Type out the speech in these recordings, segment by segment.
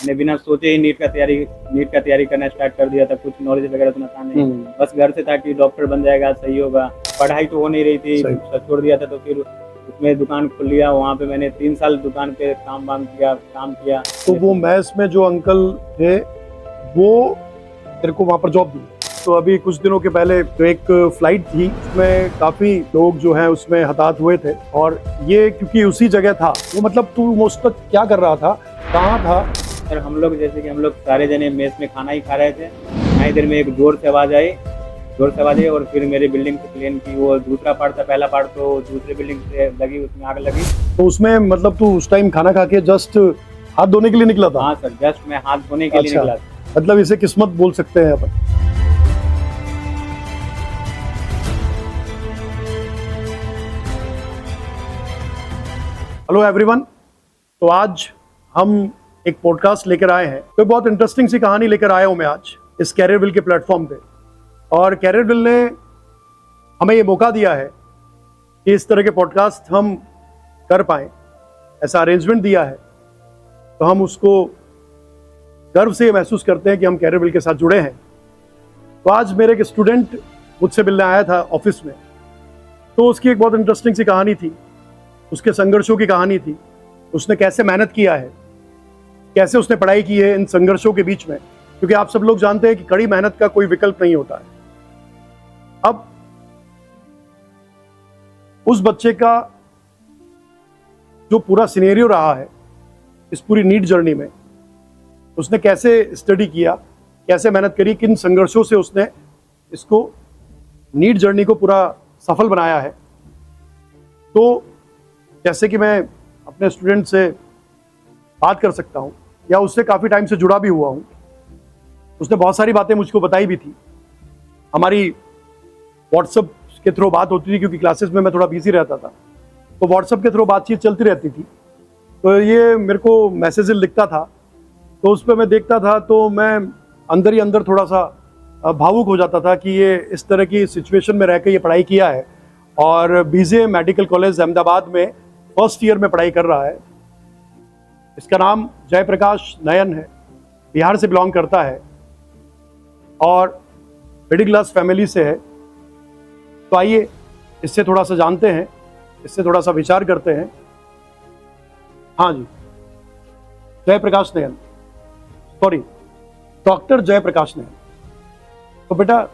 मैंने बिना सोचे ही नीट का तैयारी करना स्टार्ट कर दिया था। कुछ नॉलेज वगैरह तो था नहीं, बस घर से था कि डॉक्टर बन जाएगा, सही होगा। पढ़ाई तो हो नहीं रही थी, छोड़ दिया था। तो फिर उसमें दुकान खोल लिया। वहाँ पे मैंने 3 साल दुकान पे काम किया। तो वो मैस में जो अंकल थे वो तेरे को वहाँ पर जॉब दी। तो अभी कुछ दिनों के पहले जो एक फ्लाइट थी उसमें काफी लोग जो हैं उसमें हताहत हुए थे, और ये क्योंकि उसी जगह था। वो मतलब तू उस वक्त क्या कर रहा था, कहाँ था? सर हम लोग जैसे कि हम लोग सारे जने मेस में खाना ही खा रहे थे। इतनी देर में एक जोर से आवाज आई और फिर मेरे बिल्डिंग से प्लेन की वो दूसरा पार्ट था, पहला पार्ट तो दूसरे बिल्डिंग से लगी, उसमें आग लगी। तो उसमें मतलब तू उस टाइम खाना खा के जस्ट हाथ धोने के लिए निकला था? हाँ सर, जस्ट मैं हाथ धोने के लिए निकला था। मतलब इसे किस्मत बोल सकते हैं अपन। हेलो एवरीवन, तो आज हम एक पॉडकास्ट लेकर आए हैं। तो बहुत इंटरेस्टिंग सी कहानी लेकर आया हूं मैं आज इस कैरियरविल के प्लेटफॉर्म पे। और कैरियरविल ने हमें ये मौका दिया है कि इस तरह के पॉडकास्ट हम कर पाएं, ऐसा अरेंजमेंट दिया है। तो हम उसको गर्व से महसूस करते हैं कि हम कैरियरविल के साथ जुड़े हैं। तो आज मेरे एक स्टूडेंट मुझसे मिलने आया था ऑफिस में। तो उसकी एक बहुत इंटरेस्टिंग सी कहानी थी, उसके संघर्षों की कहानी थी। उसने कैसे मेहनत किया है, कैसे उसने पढ़ाई की है इन संघर्षों के बीच में, क्योंकि आप सब लोग जानते हैं कि कड़ी मेहनत का कोई विकल्प नहीं होता है। अब उस बच्चे का जो पूरा सिनेरियो रहा है इस पूरी नीट जर्नी में, उसने कैसे स्टडी किया, कैसे मेहनत करी, किन संघर्षों से उसने इसको नीट जर्नी को पूरा सफल बनाया है। तो जैसे कि मैं अपने स्टूडेंट से बात कर सकता हूँ या उससे काफ़ी टाइम से जुड़ा भी हुआ हूँ, उसने बहुत सारी बातें मुझको बताई भी थी। हमारी व्हाट्सएप के थ्रू बात होती थी, क्योंकि क्लासेस में मैं थोड़ा बिजी रहता था, तो व्हाट्सएप के थ्रू बातचीत चलती रहती थी। तो ये मेरे को मैसेज लिखता था, तो उस पर मैं देखता था, तो मैं अंदर ही अंदर थोड़ा सा भावुक हो जाता था कि ये इस तरह की सिचुएशन में रह के ये पढ़ाई किया है और बीजे मेडिकल कॉलेज अहमदाबाद में फर्स्ट ईयर में पढ़ाई कर रहा है। इसका नाम जयप्रकाश नयन है, बिहार से बिलोंग करता है और मिडिल क्लास फैमिली से है। तो आइए इससे थोड़ा सा जानते हैं, इससे थोड़ा सा विचार करते हैं। हाँ जी, जयप्रकाश नयन, सॉरी डॉक्टर जयप्रकाश नयन। तो बेटा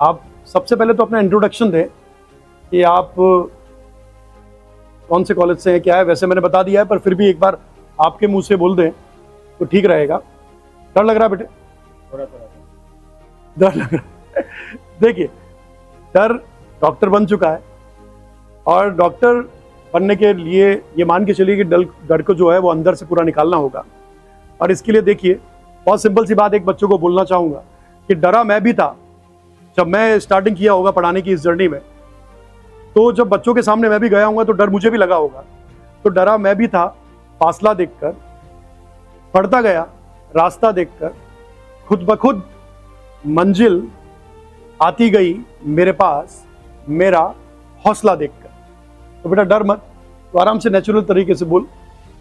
आप सबसे पहले तो अपना इंट्रोडक्शन दें कि आप कौन से कॉलेज से हैं, क्या है। वैसे मैंने बता दिया है, पर फिर भी एक बार आपके मुंह से बोल दें तो ठीक रहेगा। डर लग रहा है बेटे? थोड़ा डर लग रहा है। देखिए, डर डॉक्टर बन चुका है और डॉक्टर बनने के लिए ये मान के चलिए कि डर को जो है वो अंदर से पूरा निकालना होगा। और इसके लिए देखिए, बहुत सिंपल सी बात एक बच्चों को बोलना चाहूँगा कि डरा मैं भी था जब मैं स्टार्टिंग किया होगा पढ़ाने की इस जर्नी में। तो जब बच्चों के सामने मैं भी गया हूँ तो डर मुझे भी लगा होगा। तो डरा मैं भी था, फासला देखकर पढ़ता गया, रास्ता देखकर, खुद ब खुद मंजिल आती गई मेरे पास, मेरा हौसला देखकर। तो बेटा डर मत, तो आराम से नेचुरल तरीके से बोल,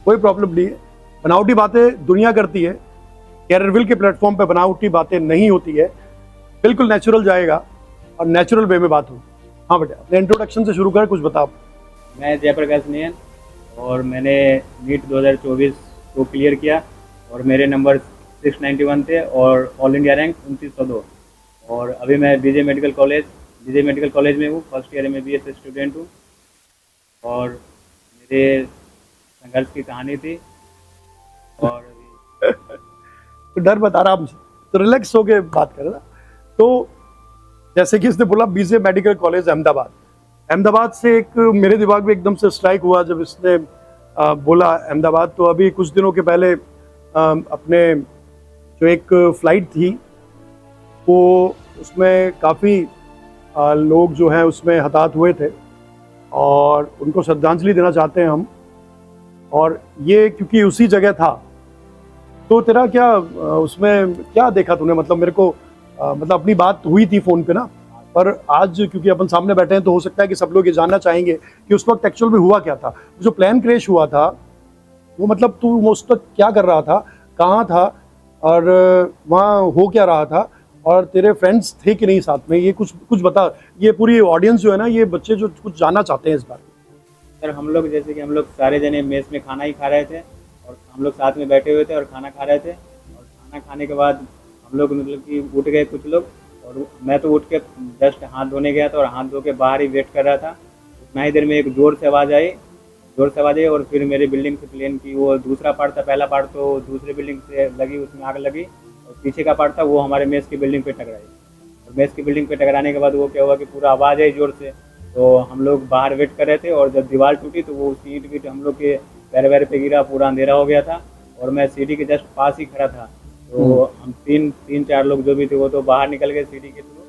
कोई प्रॉब्लम नहीं है। बनावटी बातें दुनिया करती है, कैरियरविल के प्लेटफॉर्म पे बनावटी बातें नहीं होती है, बिल्कुल नेचुरल जाएगा और नेचुरल वे में बात होगी। हाँ बेटा, अपने इंट्रोडक्शन से शुरू कर, कुछ बताओ। मैं जयप्रकाश नयन और मैंने नीट 2024 को क्लियर किया और मेरे नंबर 691 थे और ऑल इंडिया रैंक 2902। और अभी मैं बीजे मेडिकल कॉलेज में हूँ, फर्स्ट ईयर में BS स्टूडेंट हूँ। और मेरे संघर्ष की कहानी थी। और तो डर मत, आराम से, तो रिलैक्स होके बात कर ना। तो जैसे कि इसने बोला बीजे मेडिकल कॉलेज अहमदाबाद से एक मेरे दिमाग में एकदम से स्ट्राइक हुआ जब इसने बोला अहमदाबाद। तो अभी कुछ दिनों के पहले अपने जो एक फ्लाइट थी वो उसमें काफ़ी लोग जो हैं उसमें हताहत हुए थे और उनको श्रद्धांजलि देना चाहते हैं हम। और ये क्योंकि उसी जगह था, तो तेरा क्या उसमें क्या देखा तूने? मतलब मेरे को मतलब अपनी बात हुई थी फ़ोन पे ना, पर आज क्योंकि अपन सामने बैठे हैं तो हो सकता है कि सब लोग ये जानना चाहेंगे कि उस वक्त एक्चुअल में हुआ क्या था। जो प्लेन क्रैश हुआ था वो मतलब तू उस वक्त क्या कर रहा था, कहाँ था और वहाँ हो क्या रहा था, और तेरे फ्रेंड्स थे कि नहीं साथ में, ये कुछ कुछ बता। ये पूरी ऑडियंस जो है ना, ये बच्चे जो कुछ जानना चाहते हैं इस बारे में। सर हम लोग जैसे कि हम लोग सारे जने मेस में खाना ही खा रहे थे और हम लोग साथ में बैठे हुए थे और खाना खा रहे थे, और खाना खाने के बाद हम लोग मतलब कि उठ गए कुछ लोग, और मैं तो उठ के जस्ट हाथ धोने गया था और हाथ धो के बाहर ही वेट कर रहा था। उतना ही देर में एक ज़ोर से आवाज़ आई और फिर मेरे बिल्डिंग से प्लेन की वो दूसरा पार्ट था, पहला पार्ट तो दूसरे बिल्डिंग से लगी, उसमें आग लगी, और पीछे का पार्ट था वो हमारे मेस की बिल्डिंग पे टकराई। और मेस की बिल्डिंग पे टकराने के बाद वो क्या हुआ कि पूरा आवाज़ आई ज़ोर से, तो हम लोग बाहर वेट कर रहे थे, और जब दीवार टूटी तो वो सीट वीट हम लोग के पैर वैर पे गिरा, पूरा अंधेरा हो गया था, और मैं सीढ़ी के जस्ट पास ही खड़ा था। तो हम तीन चार लोग जो भी थे वो तो बाहर निकल गए सीढ़ी के थ्रू,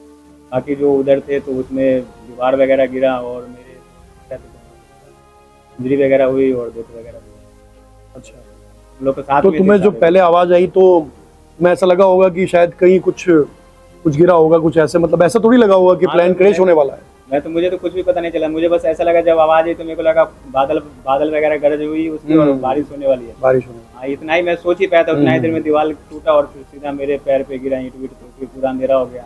बाकी जो उधर थे तो उसमें दीवार वगैरह गिरा और मेरे इंजरी वगैरह हुई और डेथ वगैरह हुई। अच्छा, हम लोग के साथ तो में थे तुम्हें जो सारे। पहले आवाज आई तो तुम्हें ऐसा लगा होगा कि शायद कहीं कुछ कुछ गिरा होगा, कुछ ऐसे, मतलब ऐसा थोड़ी लगा होगा कि हाँ, प्लेन तो क्रैश होने वाला है। मुझे तो कुछ भी पता नहीं चला, मुझे बस ऐसा लगा जब आवाज़ आई तो मेरे को लगा बादल बादल वगैरह गरज हुई उसकी और बारिश होने वाली है। बारिश होने हाँ, इतना ही मैं सोच ही पाया था, उतना ही देर में दीवार टूटा और फिर सीधा मेरे पैर पे गिरा ईंट वीट, तो फिर पूरा अंधेरा हो गया।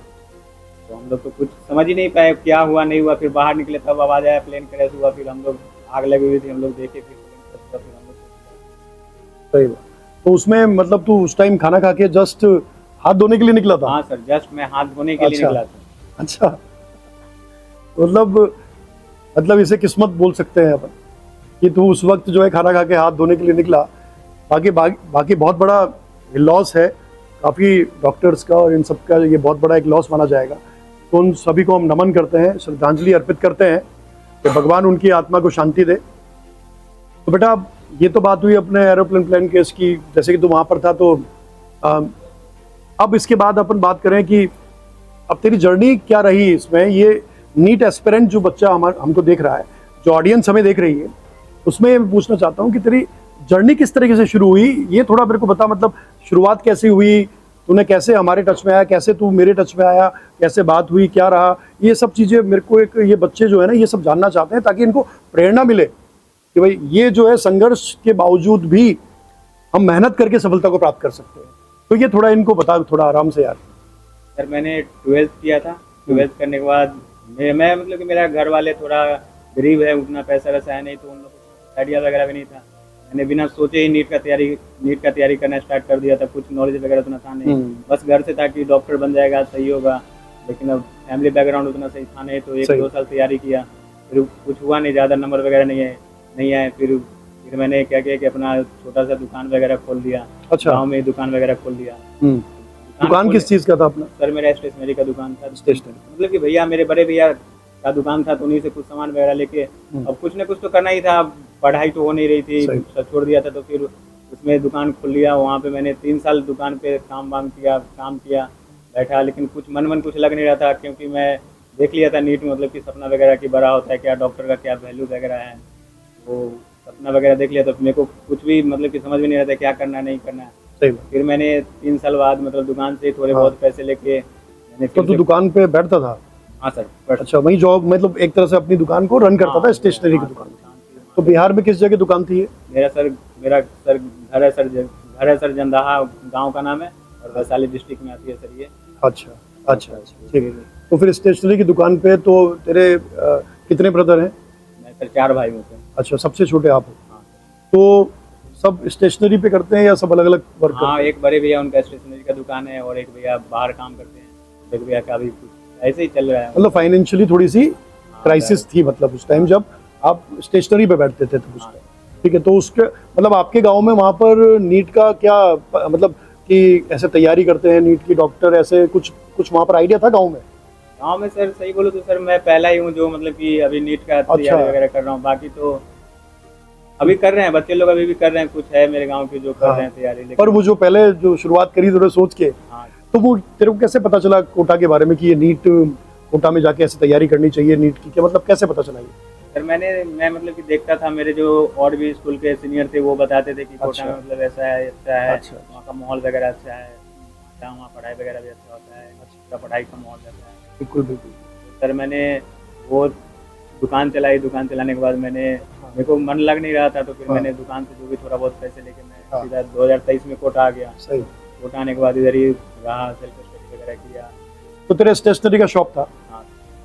तो हम लोग तो कुछ समझ ही नहीं पाए क्या हुआ नहीं हुआ, फिर बाहर निकले तब आवाज़ आया प्लेन क्रैश हुआ, फिर हम लोग आग लगी हुई थी, हम लोग देखे, फिर प्लेन क्रैश हुआ, फिर हम लोग। सही बात। तो उसमें मतलब तू उस टाइम खाना खा के जस्ट हाथ धोने के लिए निकला था? हाँ सर, जस्ट मैं हाथ धोने के लिए अच्छा। निकला था। अच्छा, मतलब इसे किस्मत बोल सकते हैं अपन कि तू उस वक्त जो है खाना खा के हाथ धोने के लिए निकला। बाकी बहुत बड़ा लॉस है काफ़ी डॉक्टर्स का, और इन सब का ये बहुत बड़ा एक लॉस माना जाएगा। तो उन सभी को हम नमन करते हैं, श्रद्धांजलि अर्पित करते हैं कि भगवान उनकी आत्मा को शांति दे। तो बेटा ये तो बात हुई अपने एरोप्लेन प्लेन केस की, जैसे कि तू वहाँ पर था। तो अब इसके बाद अपन बात करें कि अब तेरी जर्नी क्या रही इसमें। ये नीट एस्पिरेंट जो बच्चा हमको देख रहा है, जो ऑडियंस हमें देख रही है, उसमें मैं पूछना चाहता हूँ कि तेरी जर्नी किस तरीके से शुरू हुई, ये थोड़ा मेरे को बता। मतलब शुरुआत कैसे हुई, तूने कैसे हमारे टच में आया, कैसे तू मेरे टच में आया, कैसे बात हुई, क्या रहा, ये सब चीज़ें मेरे को एक, ये बच्चे जो है ना ये सब जानना चाहते हैं, ताकि इनको प्रेरणा मिले कि भाई ये जो है संघर्ष के बावजूद भी हम मेहनत करके सफलता को प्राप्त कर सकते हैं। तो ये थोड़ा इनको बता, थोड़ा आराम से यार। सर मैंने 12th किया था, 12th करने के बाद मैं मतलब कि मेरा घर वाले थोड़ा गरीब है, उतना पैसा वैसा है नहीं, तो उन लोगों को आइडिया वगैरह भी नहीं था। मैंने बिना सोचे ही नीट का तैयारी करना स्टार्ट कर दिया था। कुछ नॉलेज वगैरह उतना था नहीं, बस घर से था कि डॉक्टर बन जाएगा, सही होगा, लेकिन अब फैमिली बैकग्राउंड उतना सही था नहीं, तो 1-2 साल तैयारी किया, फिर कुछ हुआ नहीं, ज़्यादा नंबर वगैरह नहीं आए। फिर मैंने क्या किया कि अपना छोटा सा दुकान वगैरह खोल दिया। अच्छा। गाँव में दुकान वगैरह खोल दिया। दुकान किस चीज़ का था अपना? सर मेरा स्टेशनरी का दुकान था। स्टेशनरी, मतलब कि भैया मेरे बड़े भैया का दुकान था, तो उन्हीं से कुछ सामान वगैरह लेके अब कुछ ना कुछ तो करना ही था। पढ़ाई तो हो नहीं रही थी, सब छोड़ दिया था, तो फिर उसमें दुकान खोल लिया। वहाँ पे मैंने 3 साल दुकान पे काम किया, बैठा, लेकिन कुछ मन कुछ लग नहीं रहा था, क्योंकि मैं देख लिया था नीट में मतलब कि सपना वगैरह की बड़ा होता है क्या, डॉक्टर का क्या वैल्यू वगैरह है, वो सपना वगैरह देख लिया, तो मेरे को कुछ भी मतलब कि समझ में नहीं आता क्या करना है नहीं करना है। फिर मैंने 3 साल बाद मतलब दुकान से थोड़े बहुत पैसे लेके मैंने तो तू दुकान पे बैठता था? हाँ सर। अच्छा, वही जॉब, मतलब एक तरह से अपनी दुकान को रन करता था, स्टेशनरी की दुकान। तो बिहार में किस जगह दुकान थी ये? मेरा सर घर है सर जंदाहा गांव का नाम है, और वैशाली डिस्ट्रिक्ट में आती है सर ये। अच्छा, ठीक है। तो फिर स्टेशनरी की दुकान पे तो तेरे कितने ब्रदर हैं? मैं सर 4 भाई हूँ। अच्छा, सबसे छोटे आप हो? हाँ। तो सब स्टेशनरी पे करते हैं या सब अलग अलग वर्क करते हैं? हाँ, एक बड़े भैया उनका स्टेशनरी का दुकान है, और एक भैया बाहर काम करते हैं, एक भैया का भी कुछ ऐसे ही चल रहा है। मतलब फाइनेंशियली थोड़ी सी क्राइसिस थी, मतलब उस टाइम जब आप स्टेशनरी पे बैठते थे तो उस टाइम। ठीक है, तो उसके मतलब आपके गांव में वहाँ पर नीट का क्या मतलब कि ऐसे तैयारी करते हैं नीट की, डॉक्टर ऐसे कुछ वहाँ पर आइडिया था गाँव में? गाँव में सर सही बोलो तो सर मैं पहला ही हूँ जो मतलब कि अभी नीट का तैयारी वगैरह कर रहा हूँ। बाकी तो अभी कर रहे हैं बच्चे लोग, अभी भी कर रहे हैं, कुछ है मेरे गांव के जो कर रहे हैं तैयारी। पर वो जो पहले जो शुरुआत करी थोड़ा सोच के, हाँ, तो वो तेरे को कैसे पता चला कोटा के बारे में कि ये नीट कोटा में जाके ऐसे तैयारी करनी चाहिए नीट की, क्या मतलब कैसे पता चला ये? सर मैं मतलब कि देखता था, मेरे जो और भी स्कूल के सीनियर थे वो बताते थे कि कोटा में मतलब ऐसा है, अच्छा है, वहाँ का माहौल वगैरह अच्छा है, वहाँ पढ़ाई वगैरह भी अच्छा होता है, अच्छा पढ़ाई का माहौल रहता है। बिल्कुल। सर मैंने वो दुकान चलाई। दुकान चलाने के बाद मेरे को मन लग नहीं रहा था, तो फिर हाँ। मैंने दुकान से जो भी थोड़ा बहुत पैसे लेके मैं हाँ। सीधा 2023 में कोटा आ गया। सही। कोटा आने के बाद इधर ही रहा, सेल्फ स्टडी वगैरह किया। तो तेरा स्टेशनरी का शॉप था, हाँ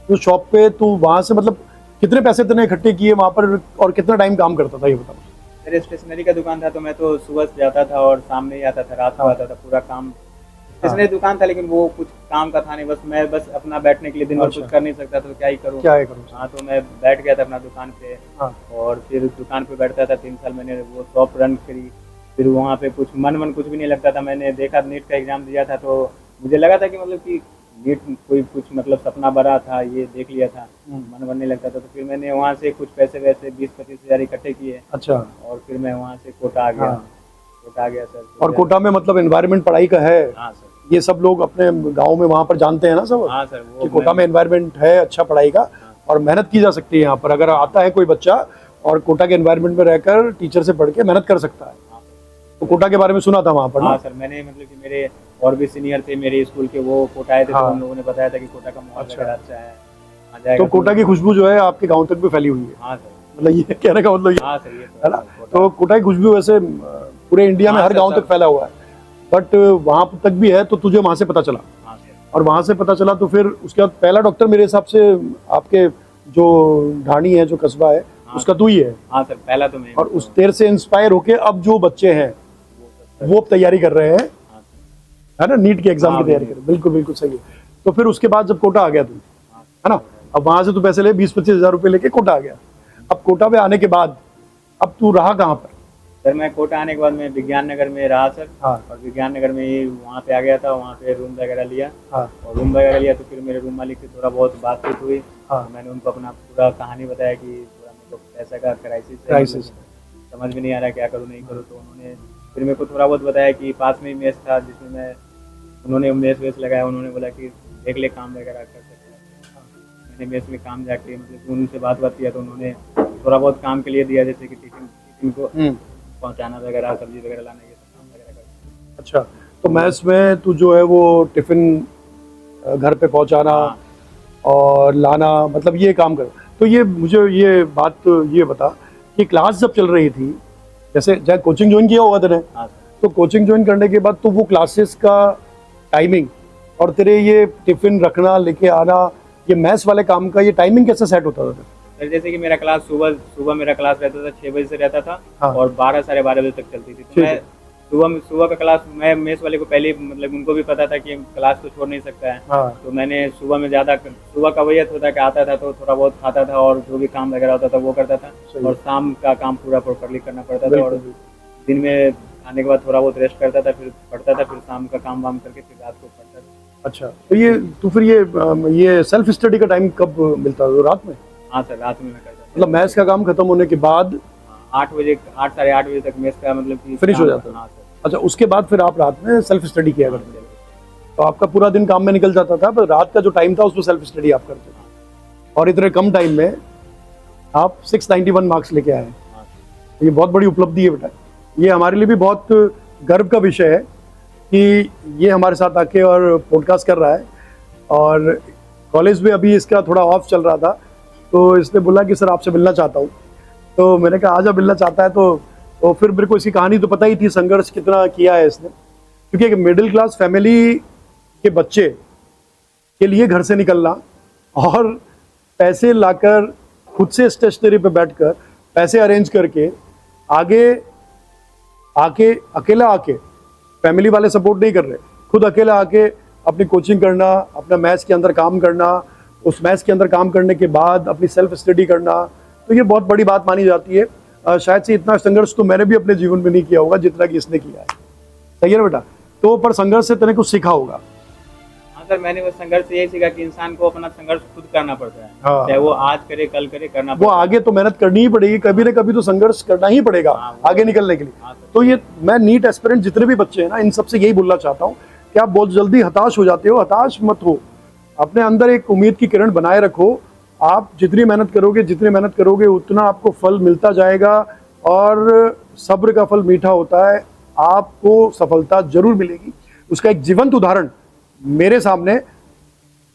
तो शॉप पे तू वहाँ से मतलब कितने पैसे तूने इकट्ठे किए वहाँ पर और कितना टाइम काम करता था ये बता मुझे। मेरे स्टेशनरी का दुकान था, तो मैं तो सुबह से जाता था और शाम में ही आता था, रात को हाँ। आता था। पूरा काम स्टेशनरी दुकान था, लेकिन वो कुछ काम का था नहीं। मैं बस अपना बैठने के लिए दिन भर अच्छा। कुछ कर नहीं सकता, तो क्या ही करूँ। क्या है करूँ। हाँ, तो मैं बैठ गया था अपना दुकान पे। हाँ। और फिर दुकान पे बैठता था 3 साल मैंने वो शॉप रन करी। फिर वहाँ पे कुछ मन कुछ भी नहीं लगता था। मैंने देखा नीट का एग्ज़ाम दिया था, तो मुझे लगा था कि मतलब कि नीट कोई कुछ मतलब सपना बड़ा था, ये देख लिया था, मन नहीं लगता था। तो फिर मैंने वहाँ से कुछ पैसे वैसे 20-25 हज़ार इकट्ठे किए। अच्छा। और फिर मैं वहाँ से कोटा आ गया। हाँ। कोटा आ गया सर। और कोटा में मतलब एनवायरनमेंट पढ़ाई का है, हाँ सर। ये सब लोग अपने गांव में वहाँ पर जानते हैं ना सब हाँ सर, वो कि कोटा में एनवायरनमेंट है अच्छा पढ़ाई का और मेहनत की जा सकती है यहाँ पर। अगर आता है कोई बच्चा और कोटा के एनवायरनमेंट में रहकर टीचर से पढ़ के मेहनत कर सकता है। तो कोटा के बारे में सुना था वहाँ पर ना? हाँ सर, मैंने मतलब कि मेरे और भी सीनियर थे मेरे स्कूल के, वो कोटा आए थे। हाँ। तो उन लोगों ने बताया था कि कोटा का माहौल अच्छा। वगैरह अच्छा है, आ जाएगा। तो कोटा की खुशबू जो है आपके गांव तक भी फैली हुई है। हाँ सर। मतलब ये कहने का मतलब ये हाँ सर, ये है ना। तो कोटा की खुशबू वैसे पूरे इंडिया में हाँ हर सर, गांव सब। तक फैला हुआ है, बट वहाँ तक भी है। तो तुझे वहाँ से पता चला, हाँ सर। और वहाँ से पता चला तो फिर उसके बाद पहला डॉक्टर मेरे हिसाब से आपके जो ढाणी है, जो कस्बा है, उसका तू ही है। हाँ सर, पहला तो मैं। और उस तेर से इंस्पायर होके अब जो बच्चे हैं वो अब तैयारी कर रहे हैं, हाँ सर। है ना, नीट के एग्जाम हाँ, की तैयारी कर रहे हैं। बिल्कुल बिल्कुल सही है। तो फिर उसके बाद जब कोटा आ गया तू, है ना, अब वहां से तू पैसे ले 20-25 हज़ार रुपये लेके कोटा आ गया। अब कोटा पे आने के बाद अब तू रहा कहाँ पर? सर मैं कोटा आने के बाद मैं विज्ञान नगर में रहा सर। हाँ। और विज्ञान नगर में ही वहाँ पे आ गया था, वहाँ पे रूम वगैरह लिया। हाँ। और रूम वगैरह लिया तो फिर मेरे रूम मालिक से थोड़ा बहुत बातचीत हुई। हाँ। तो मैंने उनको अपना पूरा कहानी बताया कि थोड़ा मेरे को पैसा का क्राइसिस क्राइसिस। समझ में नहीं आ रहा क्या करूँ नहीं करूँ। तो उन्होंने फिर मेरे को थोड़ा बहुत बताया कि पास में ही मेस था, जिसमें उन्होंने मेस वेस लगाया। उन्होंने बोला कि देख ले, काम वगैरह कर सकते हैं। मैंने मेस में काम जाके मतलब उनसे बात किया, तो उन्होंने थोड़ा बहुत काम के लिए दिया, जैसे कि टिफिन को पहुंचाना वगैरह, सब्जी वगैरह लाना, ये सब काम वगैरह करना। अच्छा, तो मैस में तू जो है वो टिफिन घर पे पहुंचाना और लाना, मतलब ये काम कर। तो ये मुझे ये बात ये बता कि क्लास जब चल रही थी, जैसे जब कोचिंग ज्वाइन किया होगा तेरे, हाँ सर। तो कोचिंग ज्वाइन करने के बाद तो वो क्लासेस का टाइमिंग और तेरे ये टिफिन रखना लेके आना, ये मैथ्स वाले काम का ये टाइमिंग कैसे सेट होता था? सर जैसे कि मेरा क्लास सुबह मेरा क्लास रहता था 6 बजे से रहता था। हाँ। और 12 साढ़े 12 बजे तक चलती थी। तो ठीक मैं है। सुबह का क्लास, मैं मेस वाले को पहले मतलब उनको भी पता था कि क्लास तो छोड़ नहीं सकता है। हाँ। तो मैंने सुबह में ज़्यादा, सुबह का वही होता कि आता था तो थोड़ा बहुत खाता था और जो भी काम वगैरह होता था वो करता था। सही। और शाम का काम पूरा प्रॉपरली करना पड़ता था। और बिल्कुल। दिन में आने के बाद थोड़ा बहुत रेस्ट करता था, फिर पढ़ता था, फिर शाम का काम वाम करके फिर रात को पढ़ता था। अच्छा, तो ये फिर ये सेल्फ स्टडी का टाइम कब मिलता था? रात में? हाँ सर, रात में मैं करता था। मतलब मैथ्स का काम खत्म होने के बाद 8 बजे, 8 साढ़े 8 बजे तक मेस का मतलब कि फिनिश हो काम- जाता है। हाँ सर। अच्छा, उसके बाद फिर आप रात में सेल्फ स्टडी किया करते थे? तो आपका पूरा दिन काम में निकल जाता था, पर रात का जो टाइम था उसमें सेल्फ स्टडी आप करते थे, और इतने कम टाइम में आप 691 मार्क्स लेके आए। हाँ। ये बहुत बड़ी उपलब्धि है बेटा। ये हमारे लिए भी बहुत गर्व का विषय है कि ये हमारे साथ आके और पॉडकास्ट कर रहा है। और कॉलेज में अभी इसका थोड़ा ऑफ चल रहा था, तो इसने बोला कि सर आपसे मिलना चाहता हूँ। तो मैंने कहा आजा, मिलना चाहता है तो फिर मेरे को इसकी कहानी तो पता ही थी, संघर्ष कितना किया है इसने। क्योंकि एक मिडिल क्लास फैमिली के बच्चे के लिए घर से निकलना और पैसे लाकर खुद से स्टेशनरी पे बैठकर पैसे अरेंज करके अकेला आके, फैमिली वाले सपोर्ट नहीं कर रहे, खुद अकेला आके अपनी कोचिंग करना, अपना मैथ्स के अंदर काम करना, उस मैथ्स के अंदर काम करने के बाद अपनी सेल्फ स्टडी करना, तो ये बहुत बड़ी बात मानी जाती है। शायद से इतना संघर्ष तो मैंने भी अपने जीवन में नहीं किया होगा जितना कि इसने किया है। सही है ना बेटा? तो पर संघर्ष से तेने कुछ सीखा होगा। हाँ सर, मैंने वो संघर्ष से यही सीखा कि इंसान को अपना संघर्ष खुद करना पड़ता है। हाँ। चाहे वो आज करे कल करे, करना वो पड़ता है। आगे तो मेहनत करनी ही पड़ेगी, कभी ना कभी तो संघर्ष करना ही पड़ेगा आगे निकलने के लिए। हाँ सर। तो ये मैं नीट एस्पिरेंट जितने भी बच्चे हैं ना, इन सबसे यही बोलना चाहता हूँ कि आप बहुत जल्दी हताश हो जाते हो, हताश मत हो। अपने अंदर एक उम्मीद की किरण बनाए रखो। आप जितनी मेहनत करोगे उतना आपको फल मिलता जाएगा, और सब्र का फल मीठा होता है। आपको सफलता जरूर मिलेगी। उसका एक जीवंत उदाहरण मेरे सामने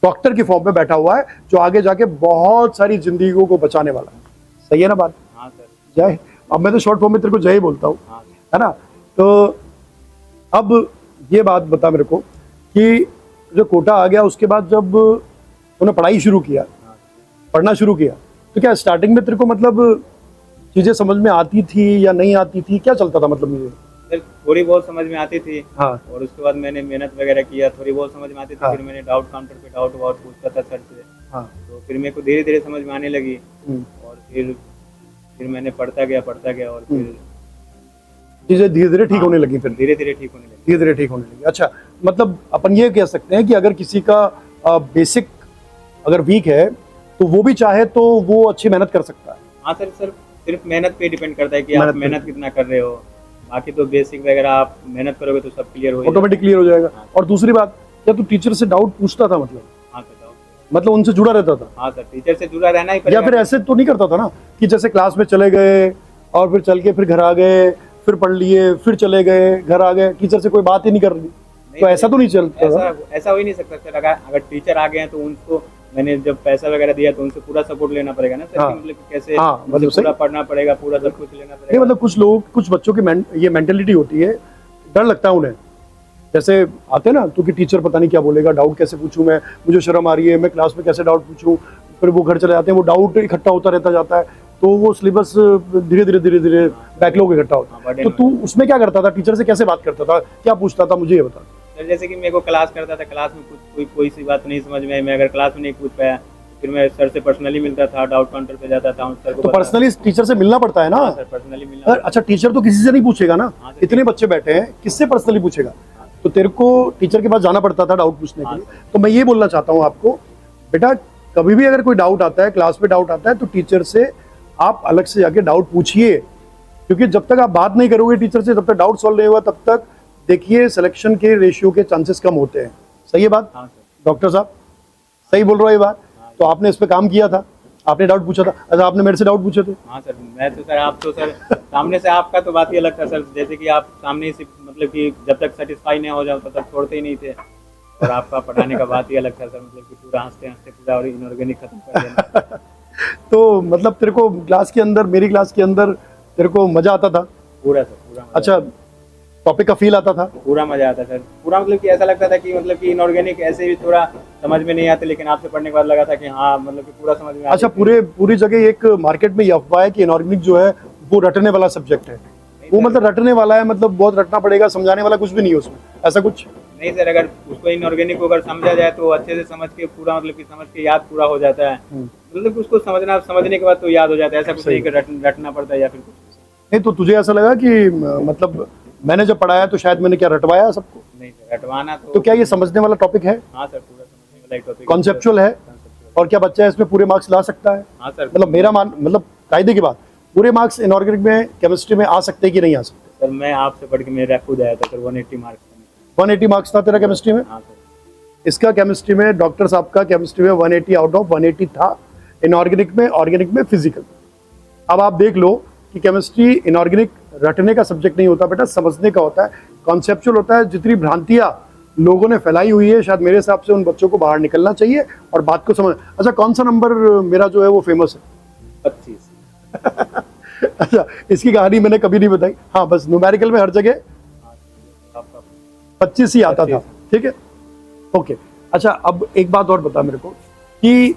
डॉक्टर की फॉर्म में बैठा हुआ है जो आगे जाके बहुत सारी जिंदगियों को बचाने वाला है। सही है ना बात? हाँ सर। जय। अब मैं तो शॉर्ट फॉर्म में तेरे को जय ही बोलता हूँ, हाँ है ना? तो अब ये बात बता मेरे को कि जो कोटा आ गया उसके बाद जब तूने पढ़ाई शुरू किया, हाँ पढ़ना शुरू किया, तो क्या स्टार्टिंग में तेरे को मतलब चीजें समझ में आती थी या नहीं आती थी, क्या चलता था मतलब मुझे? सर, थोड़ी बहुत समझ में आती थी। हाँ और उसके बाद मैंने मेहनत वगैरह किया, थोड़ी बहुत समझ में आती थी। हाँ। फिर मैंने डाउट काउंटर पे डाउट वाउट पूछता था सर से, हाँ। तो फिर मेरे को धीरे धीरे समझ में आने लगी। हम्म। और फिर मैंने पढ़ता गया और फिर चीजें धीरे धीरे ठीक होने लगी, फिर धीरे धीरे ठीक होने लगी। धीरे धीरे ठीक होने लगी। अच्छा, मतलब अपन ये कह सकते हैं कि अगर किसी का बेसिक अगर वीक है तो वो भी चाहे तो वो अच्छी मेहनत कर सकता है। हाँ सर, सिर्फ मेहनत पे डिपेंड करता है कि मेहनत आप पे। मेहनत कितना कर रहे हो। बाकी तो बेसिक वगैरह आप मेहनत करोगे तो सब क्लियर हो जाएगा। ऑटोमेटिक क्लियर हो जाएगा। हाँ। और दूसरी बात, क्या तू टीचर से डाउट पूछता था? हाँ सर, मतलब उनसे जुड़ा रहता था? हाँ सर, टीचर से जुड़ा रहना ही या पड़ेगा। फिर ऐसे तो नहीं करता था ना कि जैसे क्लास में चले गए और फिर चल के फिर घर आ गए, फिर पढ़ लिए, फिर चले गए, घर आ गए, टीचर से कोई बात ही नहीं कर दी? तो ऐसा तो नहीं चलता था? ऐसा हो ही नहीं सकता सर। अगर टीचर आ गए हैं तो उनको मैंने जब पैसा वगैरह दिया तो उनसे पूरा सपोर्ट लेना पड़ेगा ना सर। हाँ। कि मतलब कि कैसे हाँ, मतलब उनसे पूरा सही। पढ़ना पड़ेगा, पूरा सब कुछ लेना नहीं पड़ेगा। मतलब कुछ लोग, कुछ बच्चों की ये मेंटेलिटी होती है, डर लगता है उन्हें। जैसे आते ना तो कि टीचर पता नहीं क्या बोलेगा, डाउट कैसे पूछूं मैं, मुझे शर्म आ रही है, मैं क्लास में कैसे डाउट पूछूं। फिर वो घर चले जाते हैं, वो डाउट इकट्ठा होता रहता जाता है, तो वो सिलेबस धीरे धीरे बैकलॉग इकट्ठा होता है। burden तो तू उसमें क्या करता था? टीचर से कैसे बात करता था, क्या पूछता था, मुझे ये बता। सर जैसे कि मेरे को क्लास करता था, क्लास में कुछ कोई सी बात नहीं समझ में आई, मैं अगर क्लास में नहीं पूछ पाया फिर मैं सर से पर्सनली मिलता था, डाउट काउंटर पे जाता था, सर को तो पर्सनली टीचर से मिलना पड़ता है ना? हाँ सर, पर्सनली मिलना। अच्छा, टीचर तो किसी से नहीं पूछेगा ना, हाँ सर। इतने बच्चे बैठे हैं, किससे पर्सनली पूछेगा? तो तेरे को टीचर के पास जाना पड़ता था डाउट पूछने के हाँ लिए। तो मैं ये बोलना चाहता हूँ आपको, बेटा कभी भी अगर कोई डाउट आता है, क्लास में डाउट आता है, तो टीचर से आप अलग से जाके डाउट पूछिए, क्योंकि जब तक आप बात नहीं करोगे टीचर से, जब तक डाउट सॉल्व नहीं हुआ, तब तक देखिए सिलेक्शन के रेशियो के चांसेस कम होते हैं। सही है बात? हाँ सर। डॉक्टर साहब सही बोल रहा है ये बात? तो आपने इस पे काम किया था, आपने डाउट पूछा था। अच्छा, आपने मेरे से डाउट पूछे थे? हाँ सर, मैं तो सर, आप तो सर सामने से आपका तो बात ही अलग था सर। जैसे कि आप सामने से मतलब कि जब तक सेटिस्फाई नहीं हो जाओ तब तक छोड़ते ही नहीं थे। और आपका पढ़ाने का बात ही अलग था सर, मतलब कि पूरा हंसते हंसते पूरा और इनऑर्गेनिक खत्म कर देना। तो मतलब तेरे को क्लास के अंदर, मेरी क्लास के अंदर तेरे को मजा आता था? पूरा सर, पूरा मजा। अच्छा, टॉपिक का फील आता था? पूरा मजा आता सर, पूरा मतलब कि ऐसा लगता था कि मतलब कि इनऑर्गेनिक ऐसे भी थोड़ा समझ में नहीं आते, लेकिन आपसे पढ़ने के बाद लगा था कि हाँ मतलब कि पूरा समझ में आता। अच्छा, पूरी जगह एक मार्केट में ये अफवाह है कि इनऑर्गेनिक जो है वो रटने वाला सब्जेक्ट है। वो मतलब रटने वाला है, मतलब बहुत रटना पड़ेगा, समझाने वाला कुछ भी नहीं है उसमें, ऐसा कुछ नहीं सर। अगर उसको इनऑर्गेनिक को अगर समझा जाए तो अच्छे से समझ के पूरा मतलब कि समझ के याद पूरा हो जाता है। मतलब कि उसको समझने के बाद तो याद हो जाता है। ऐसा कुछ नहीं कि रटना पड़ता है या फिर कुछ। नहीं। तो तुझे ऐसा लगा कि मतलब मैंने जब पढ़ाया तो शायद मैंने क्या रटवाया सबको? नहीं सर, रटवाना तो क्या ये समझने वाला टॉपिक है? हाँ सर, पूरा समझने वाला एक टॉपिक कॉन्सेप्चुअल है? और क्या बच्चा इसमें पूरे मार्क्स ला सकता है? हाँ सर। मतलब मेरा मतलब कायदे की बात, पूरे मार्क्स इनऑर्गेनिक में, केमिस्ट्री में आ सकते हैं कि नहीं आ सकते? सर मैं आपसे पढ़ के मेरा खुद आया था सर 180 मार्क्स। 180 मार्क्स था तेरा केमिस्ट्री में? हाँ सर। इसका केमिस्ट्री में, डॉक्टर साहब का केमिस्ट्री में 180 आउट ऑफ 180 था। इनऑर्गेनिक में, ऑर्गेनिक में, फिजिकल। अब आप देख लो कि केमिस्ट्री इनऑर्गेनिक रटने का सब्जेक्ट नहीं होता बेटा, समझने का होता है, कॉन्सेप्चुअल होता है। जितनी भ्रांतियां लोगों ने फैलाई हुई है, शायद मेरे हिसाब से उन बच्चों को बाहर निकलना चाहिए और बात को समझ। अच्छा, कौन सा नंबर मेरा जो है वो फेमस है? 25। अच्छा, इसकी कहानी मैंने कभी नहीं बताई। हाँ, बस न्यूमेरिकल में हर जगह 25 ही आता था। ठीक है, ओके। अच्छा, अब एक बात और बता मेरे को कि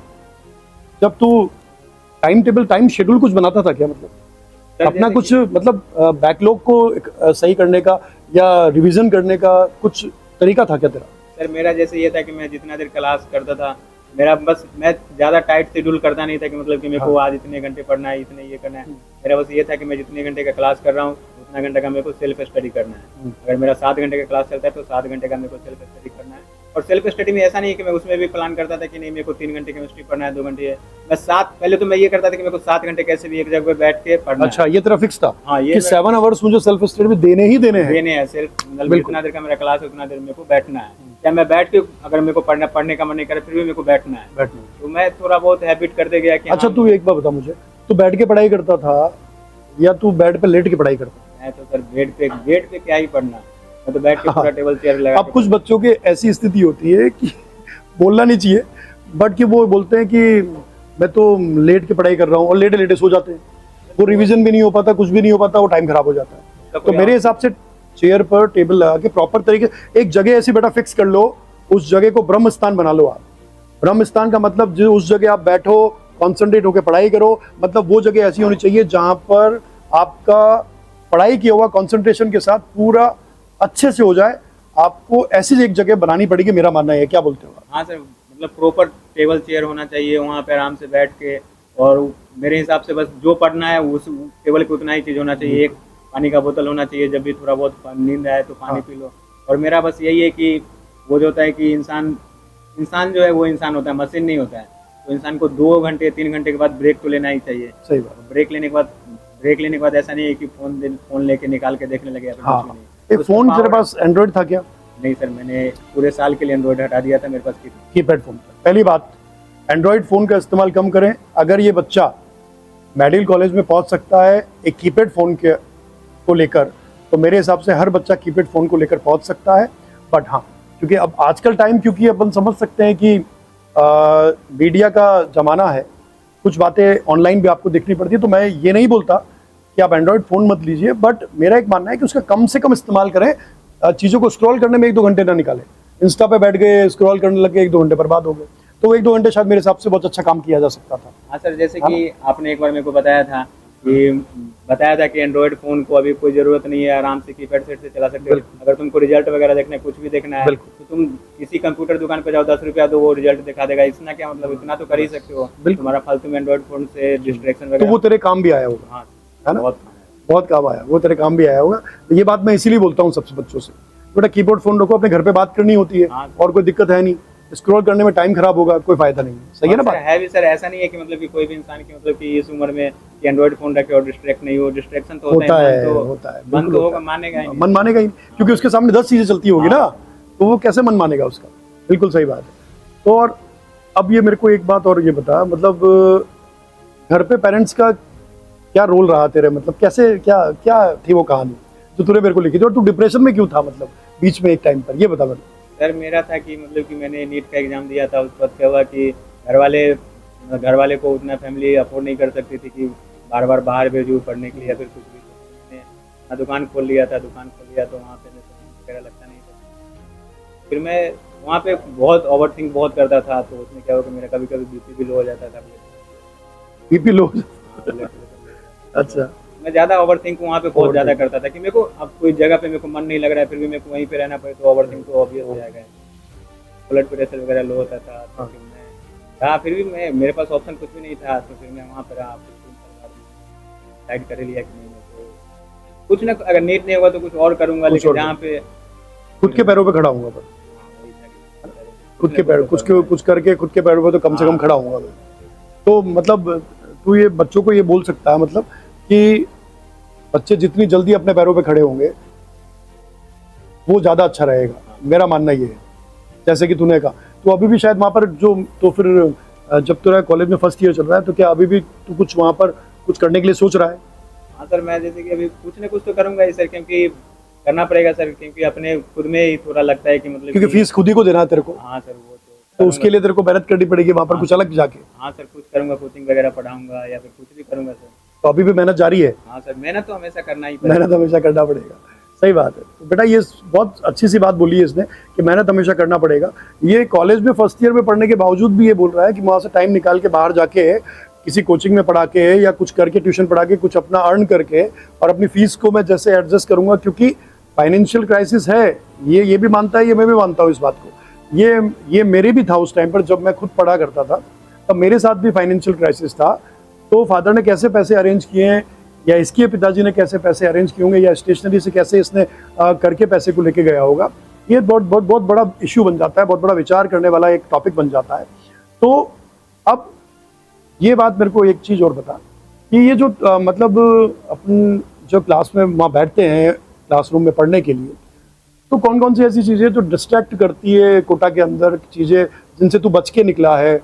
जब तू टाइम टेबल, टाइम शेड्यूल कुछ बनाता था क्या? मतलब अपना कुछ मतलब बैकलॉग को सही करने का या रिवीजन करने का कुछ तरीका था क्या तेरा? सर मेरा जैसे ये था कि मैं जितना देर क्लास करता था, मेरा बस, मैं ज़्यादा टाइट शेड्यूल करता नहीं था कि मतलब कि मेरे को आज इतने घंटे पढ़ना है, इतने ये करना है। मेरा बस ये था कि मैं जितने घंटे का क्लास कर रहा हूँ उतना घंटे का मेरे को सेल्फ स्टडी करना है। अगर मेरा 7 घंटे का क्लास चलता है तो 7 घंटे का मेरे को सेल्फ स्टडी करना है। और सेल्फ स्टडी में ऐसा नहीं है कि मैं उसमें भी प्लान करता था कि नहीं मेरे को 3 घंटे केमिस्ट्री पढ़ना है, 2 घंटे है। मैं पहले तो मैं ये करता था कि मेरे को 7 घंटे कैसे भी एक जगह पे बैठ के पढ़ना। अच्छा, ये तेरा फिक्स था? हाँ, ये कि 7 आवर्स मुझे सेल्फ स्टडी में देने ही देने हैं। सिर्फ जितना देर का मेरा क्लास है उतना देर मेरे को बैठना है। क्या मैं बैठ के, अगर मेरे को पढ़ने का मन नहीं करे फिर भी मेरे को बैठना है। तो मैं थोड़ा बहुत हैबिट करते गया कि अच्छा, तू एक बार बता मुझे, तू बैठ के पढ़ाई करता था या तू बेड पे लेट के पढ़ाई करता? मैं तो सर बेड पे क्या ही पढ़ना, मैं तो बैठ के पूरा टेबल चेयर लगा। अब कुछ बच्चों की ऐसी स्थिति होती है कि बोलना नहीं चाहिए, बट कि वो बोलते हैं कि मैं तो लेट के पढ़ाई कर रहा हूँ और लेटे लेटे सो जाते हैं, वो रिवीजन भी नहीं हो पाता, कुछ भी नहीं हो पाता, वो टाइम खराब हो जाता है। तो मेरे हिसाब से चेयर पर टेबल लगा के प्रॉपर तरीके, एक जगह ऐसी बेटा फिक्स कर लो, उस जगह को ब्रह्म स्थान बना लो आप। ब्रह्म स्थान का मतलब जो उस जगह आप बैठो, कॉन्सेंट्रेट होकर पढ़ाई करो, मतलब वो जगह ऐसी होनी चाहिए जहां पर आपका पढ़ाई किया हुआ कॉन्सेंट्रेशन के साथ पूरा अच्छे से हो जाए। आपको ऐसी एक जगह बनानी पड़ेगी, मेरा मानना है। क्या बोलते हो आप? हाँ सर, मतलब प्रॉपर टेबल चेयर होना चाहिए, वहाँ पे आराम से बैठ के, और मेरे हिसाब से बस जो पढ़ना है उस टेबल पे उतना ही चीज़ होना चाहिए। एक पानी का बोतल होना चाहिए, जब भी थोड़ा बहुत नींद आए तो पानी पी लो। और मेरा बस यही है कि वो जो होता है कि इंसान जो है वो इंसान होता है, मशीन नहीं होता है। तो इंसान को 2 घंटे 3 घंटे के बाद ब्रेक तो लेना ही चाहिए। सही बात। ब्रेक लेने के बाद ऐसा नहीं है कि फोन लेके निकाल के देखने लगे। हाँ, एक फोन तेरे पास एंड्रॉइड था क्या? नहीं सर, मैंने पूरे साल के लिए एंड्रॉइड हटा दिया था, मेरे पास कीपैड फोन था। पहली बात, एंड्रॉइड फोन का इस्तेमाल कम करें। अगर ये बच्चा मेडिकल कॉलेज में पहुंच सकता है एक कीपैड फोन को लेकर, तो मेरे हिसाब से हर बच्चा कीपैड फोन को लेकर पहुंच सकता है। बट हाँ, क्योंकि अब आजकल टाइम, क्योंकि अपन समझ सकते हैं कि मीडिया का ज़माना है, कुछ बातें ऑनलाइन भी आपको देखनी पड़ती है, तो मैं ये नहीं बोलता कि आप एंड्रॉयड फ़ोन मत लीजिए, बट मेरा एक मानना है कि उसका कम से कम इस्तेमाल करें। चीज़ों को स्क्रॉल करने में 1-2 घंटे ना निकालें। इंस्टा पे बैठ गए, स्क्रॉल करने लगे, 1-2 घंटे बर्बाद हो गए, तो 1-2 घंटे शायद मेरे हिसाब से बहुत अच्छा काम किया जा सकता था। हाँ सर, जैसे कि आपने एक बार मेरे को बताया था कि एंड्रॉयड फ़ोन को अभी कोई ज़रूरत नहीं है, आराम से कीपैड सेट से चला सकते हो। अगर तुमको रिजल्ट वगैरह देखना है, कुछ भी देखना है, तो तुम किसी कंप्यूटर दुकान पे जाओ, 10 रुपया दो, वो रिजल्ट दिखा देगा। इतना क्या मतलब, इतना तो कर ही सकते हो। तुम्हारा फालतू में एंड्रॉयड फ़ोन से डिस्ट्रैक्शन वगैरह, तो वो तेरे काम भी आया होगा। हाँ है ना, बहुत काम आया, वो तेरे काम भी आया होगा। तो ये बात मैं इसीलिए बोलता हूँ सबसे बच्चों से, बेटा कीबोर्ड फोन रखो, अपने घर पे बात करनी होती है और कोई दिक्कत है नहीं, स्क्रॉल करने में टाइम खराब होगा, कोई फायदा नहीं है। सही है ना बात? है भी सर, ऐसा नहीं है कि मतलब कि कोई भी इंसान की मतलब कि इस उम्र में कि एंड्रॉइड फोन रखे और डिस्ट्रैक्ट नहीं हो। डिस्ट्रैक्शन तो होता है, मन तो होगा, मानेगा ही नहीं। मन मानेगा ही नहीं, क्योंकि उसके सामने 10 चीजें चलती होगी ना, तो वो कैसे मन मानेगा उसका। बिल्कुल सही बात है। तो और अब ये मेरे को एक बात और ये बता, मतलब घर पे पेरेंट्स का क्या रोल रहा तेरे, मतलब कैसे, क्या थी वो कहानी जो तूने मेरे को लिखी थी, और तू डिप्रेशन में क्यों था मतलब बीच में एक टाइम पर, ये बता मेरे। सर मेरा था कि मतलब कि मैंने नीट का एग्ज़ाम दिया था, उस वक्त क्या हुआ कि घर वाले को उतना फैमिली अफोर्ड नहीं कर सकती थी कि बार बार बाहर भेजूँ पढ़ने के लिए या फिर कुछ भी। तो मैंने दुकान खोल लिया तो वहाँ पे वगैरह लगता नहीं था। फिर मैं वहाँ पे बहुत ओवरथिंक बहुत करता था, तो उसमें क्या हुआ कि मेरा कभी कभी बीपी भी लो हो जाता था। BP low? अच्छा। मैं ज़्यादा ओवरथिंक वहाँ पे बहुत ज़्यादा करता था कि मेरे को अब कोई जगह पे मेरे को मन नहीं लग रहा है, फिर भी मेरे को वहीं पे रहना पड़े, तो ओवरथिंक तो ऑब्वियस हो जाएगा। ब्लड प्रेशर वगैरह लो होता था, तो फिर मैं रहा, फिर भी मेरे पास ऑप्शन कुछ भी नहीं था, तो फिर मैं वहाँ पर रहा। डिसाइड कर लिया कि नहीं, तो कुछ ना, अगर नीट नहीं होगा तो कुछ और करूँगा, लेकिन जहाँ पे खुद के पैरों पे खड़ा हूँगा, खुद के पैर कुछ करके खुद के पैरों पे तो कम से कम खड़ा हूँगा मैं। तो मतलब तू ये बच्चों को ये बोल सकता है मतलब कि बच्चे जितनी जल्दी अपने पैरों पे खड़े होंगे वो ज़्यादा अच्छा रहेगा, मेरा मानना ये है। जैसे कि तूने कहा, तो अभी भी शायद वहाँ पर जो, तो फिर जब तेरा कॉलेज में फर्स्ट ईयर चल रहा है, तो क्या अभी भी तू कुछ वहाँ पर कुछ करने के लिए सोच रहा है? हाँ सर, मैं जैसे कि अभी कुछ ना कुछ तो करूँगा ही सर, क्योंकि करना पड़ेगा सर, क्योंकि अपने खुद में ही थोड़ा लगता है कि मतलब क्योंकि फीस खुद ही को देना है तेरे को। हाँ सर, वो तो उसके लिए तेरे को मेहनत करनी पड़ेगी वहाँ पर कुछ अलग जाके। हाँ सर, कुछ करूँगा, कोचिंग वगैरह पढ़ाऊंगा या फिर कुछ भी करूँगा सर। तो अभी भी मेहनत जारी है? हाँ सर, मेहनत तो हमेशा करना ही पड़ेगा। मेहनत हमेशा करना पड़ेगा, सही बात है। तो बेटा ये बहुत अच्छी सी बात बोली है इसने कि मेहनत हमेशा करना पड़ेगा। ये कॉलेज में फर्स्ट ईयर में पढ़ने के बावजूद भी ये बोल रहा है कि वहाँ से टाइम निकाल के बाहर जाके किसी कोचिंग में पढ़ा के या कुछ करके, ट्यूशन पढ़ा के, कुछ अपना अर्न करके, और अपनी फीस को मैं जैसे एडजस्ट करूँगा, क्योंकि फाइनेंशियल क्राइसिस है, ये भी मानता है, ये मैं भी मानता हूँ इस बात को। ये मेरे भी था उस टाइम पर, जब मैं खुद पढ़ा करता था तब मेरे साथ भी फाइनेंशियल क्राइसिस था। तो फादर ने कैसे पैसे अरेंज किए हैं, या इसके पिताजी ने कैसे पैसे अरेंज किए होंगे, या स्टेशनरी से कैसे इसने करके पैसे को लेके गया होगा, ये बहुत बड़ा इश्यू बन जाता है, बहुत बड़ा विचार करने वाला एक टॉपिक बन जाता है। तो अब ये बात मेरे को एक चीज़ और बता कि ये जो मतलब अपन जो क्लास में वहाँ बैठते हैं क्लासरूम में पढ़ने के लिए, तो कौन कौन सी ऐसी चीज़ें जो डिस्ट्रैक्ट करती है कोटा के अंदर, चीज़ें जिनसे तू बच के निकला है,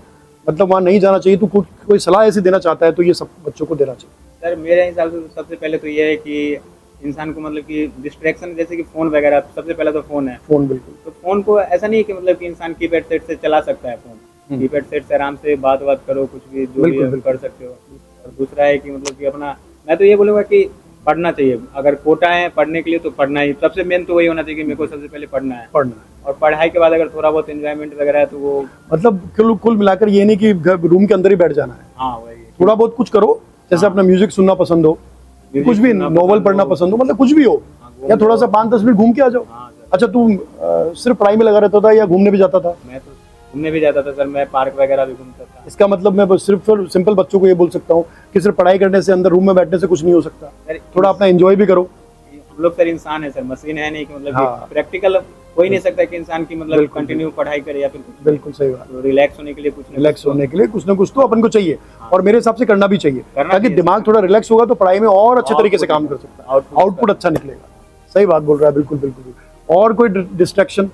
मतलब वहाँ नहीं जाना चाहिए, तू कोई सलाह ऐसी देना चाहता है तो ये सब बच्चों को देना चाहिए? सर मेरे हिसाब से सबसे पहले तो ये है कि इंसान को मतलब कि डिस्ट्रैक्शन, जैसे कि फ़ोन वगैरह, सबसे पहले तो फ़ोन है। फ़ोन बिल्कुल। तो फ़ोन को ऐसा नहीं है कि मतलब कि इंसान कीपैड सेट से चला सकता है फ़ोन। कीपैड सेट से आराम से बात करो, कुछ भी जो भी बिल्कुल, है बिल्कुल। कर सकते हो। और दूसरा है कि मतलब कि अपना, मैं तो ये बोलूँगा कि पढ़ना चाहिए। अगर कोटा है पढ़ने के लिए तो पढ़ना ही, सबसे मेन तो वही होना चाहिए कि मेरे को सबसे पहले पढ़ना है। पढ़ना है। और पढ़ाई के बाद अगर थोड़ा बहुत एन्जॉयमेंट वगैरह है तो वो, मतलब कुल मिलाकर ये नहीं कि रूम के अंदर ही बैठ जाना है, हाँ वही। थोड़ा बहुत कुछ करो, जैसे हाँ। अपना म्यूजिक सुनना पसंद हो, म्यूजिक कुछ भी, सुनना नॉवल पसंद पढ़ना हो। पसंद हो, मतलब कुछ भी हो, हाँ, या घूम थोड़ा लो। सा 5-10 मिनट घूम के आ जाओ। हाँ सर। अच्छा, तुम सिर्फ पढ़ाई में लगा रहता था या घूमने भी जाता था? मैं तो घूमने भी जाता था सर, मैं पार्क वगैरह भी घूमता था। इसका मतलब मैं बस सिर्फ सिंपल बच्चों को ये बोल सकता हूँ कि सिर्फ पढ़ाई करने से, अंदर रूम में बैठने से कुछ नहीं हो सकता, सर थोड़ा अपना एंजॉय भी करो। हम लोग सर इंसान है सर, मशीन है नहीं कि मतलब हाँ। कि प्रैक्टिकल हो ही नहीं सकता कि इंसान की मतलब बिल्कुल, कंटिन्यू पढ़ाई करे या फिर कुछ। बिल्कुल सही बात। तो रिलैक्स होने के लिए कुछ ना रिलैक्स कुछ होने के लिए कुछ ना कुछ तो अपन को चाहिए, हाँ। और मेरे हिसाब से करना भी चाहिए, करना ताकि चाहिए दिमाग सर। थोड़ा रिलैक्स होगा तो पढ़ाई में और अच्छे तरीके से आउटपुट काम कर सकता है, आउटपुट आउटपुट अच्छा निकलेगा। सही बात बोल रहा है, बिल्कुल बिल्कुल बिल्कुल। और कोई डिस्ट्रैक्शन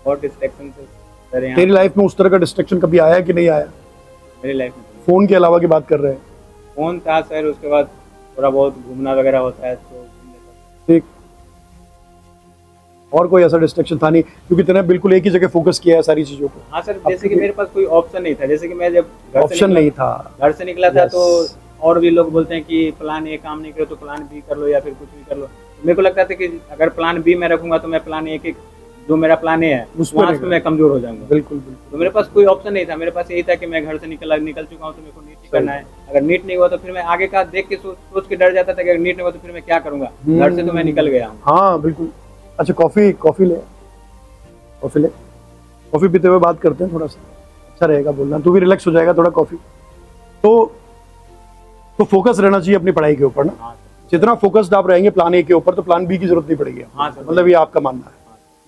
और डिस्ट्रैक्शन से सर यहाँ तेरी लाइफ में उस तरह का डिस्ट्रैक्शन कभी आया कि नहीं आया? मेरी लाइफ में फोन के अलावा की बात कर रहे हैं। फ़ोन था सर, उसके बाद थोड़ा बहुत घूमना वगैरह होता है तो घूम लेता हूँ। ठीक, और कोई ऐसा डिस्ट्रैक्शन था नहीं, क्योंकि तूने बिल्कुल एक ही जगह फोकस किया है सारी चीजों को। हाँ सर, जैसे कि मेरे पास कोई ऑप्शन नहीं था, जैसे कि मैं जब ऑप्शन नहीं था। घर से निकला था Yes. तो और भी लोग बोलते हैं कि प्लान ए काम नहीं करो तो प्लान बी कर लो या फिर कुछ भी कर लो। मेरे को लगता था कि अगर प्लान बी मैं रखूंगा तो मैं प्लान ए के, जो मेरा प्लान ए है उस पर वहाँ नहीं पे मैं कमजोर हो जाऊंगा। बिल्कुल बिल्कुल। तो मेरे पास कोई ऑप्शन नहीं था, मेरे पास यही था कि मैं घर से निकल चुका हूँ तो मेरे को नीट ही करना है। अगर नीट नहीं हुआ तो फिर मैं आगे का देख के सोच के डर जाता था कि अगर नीट नहीं हुआ तो फिर मैं क्या करूंगा। घर से तो मैं निकल गया हूँ। हाँ बिल्कुल। अच्छा, कॉफी ले, कॉफी पीते हुए बात करते हैं, थोड़ा सा अच्छा रहेगा बोलना, तू भी रिलैक्स हो जाएगा थोड़ा कॉफी। तो फोकस रहना चाहिए अपनी पढ़ाई के ऊपर ना। हाँ सर। जितना फोकस्ड आप रहेंगे प्लान ए के ऊपर तो प्लान बी की जरूरत नहीं पड़ेगी। हाँ सर। मतलब ये आपका मानना है?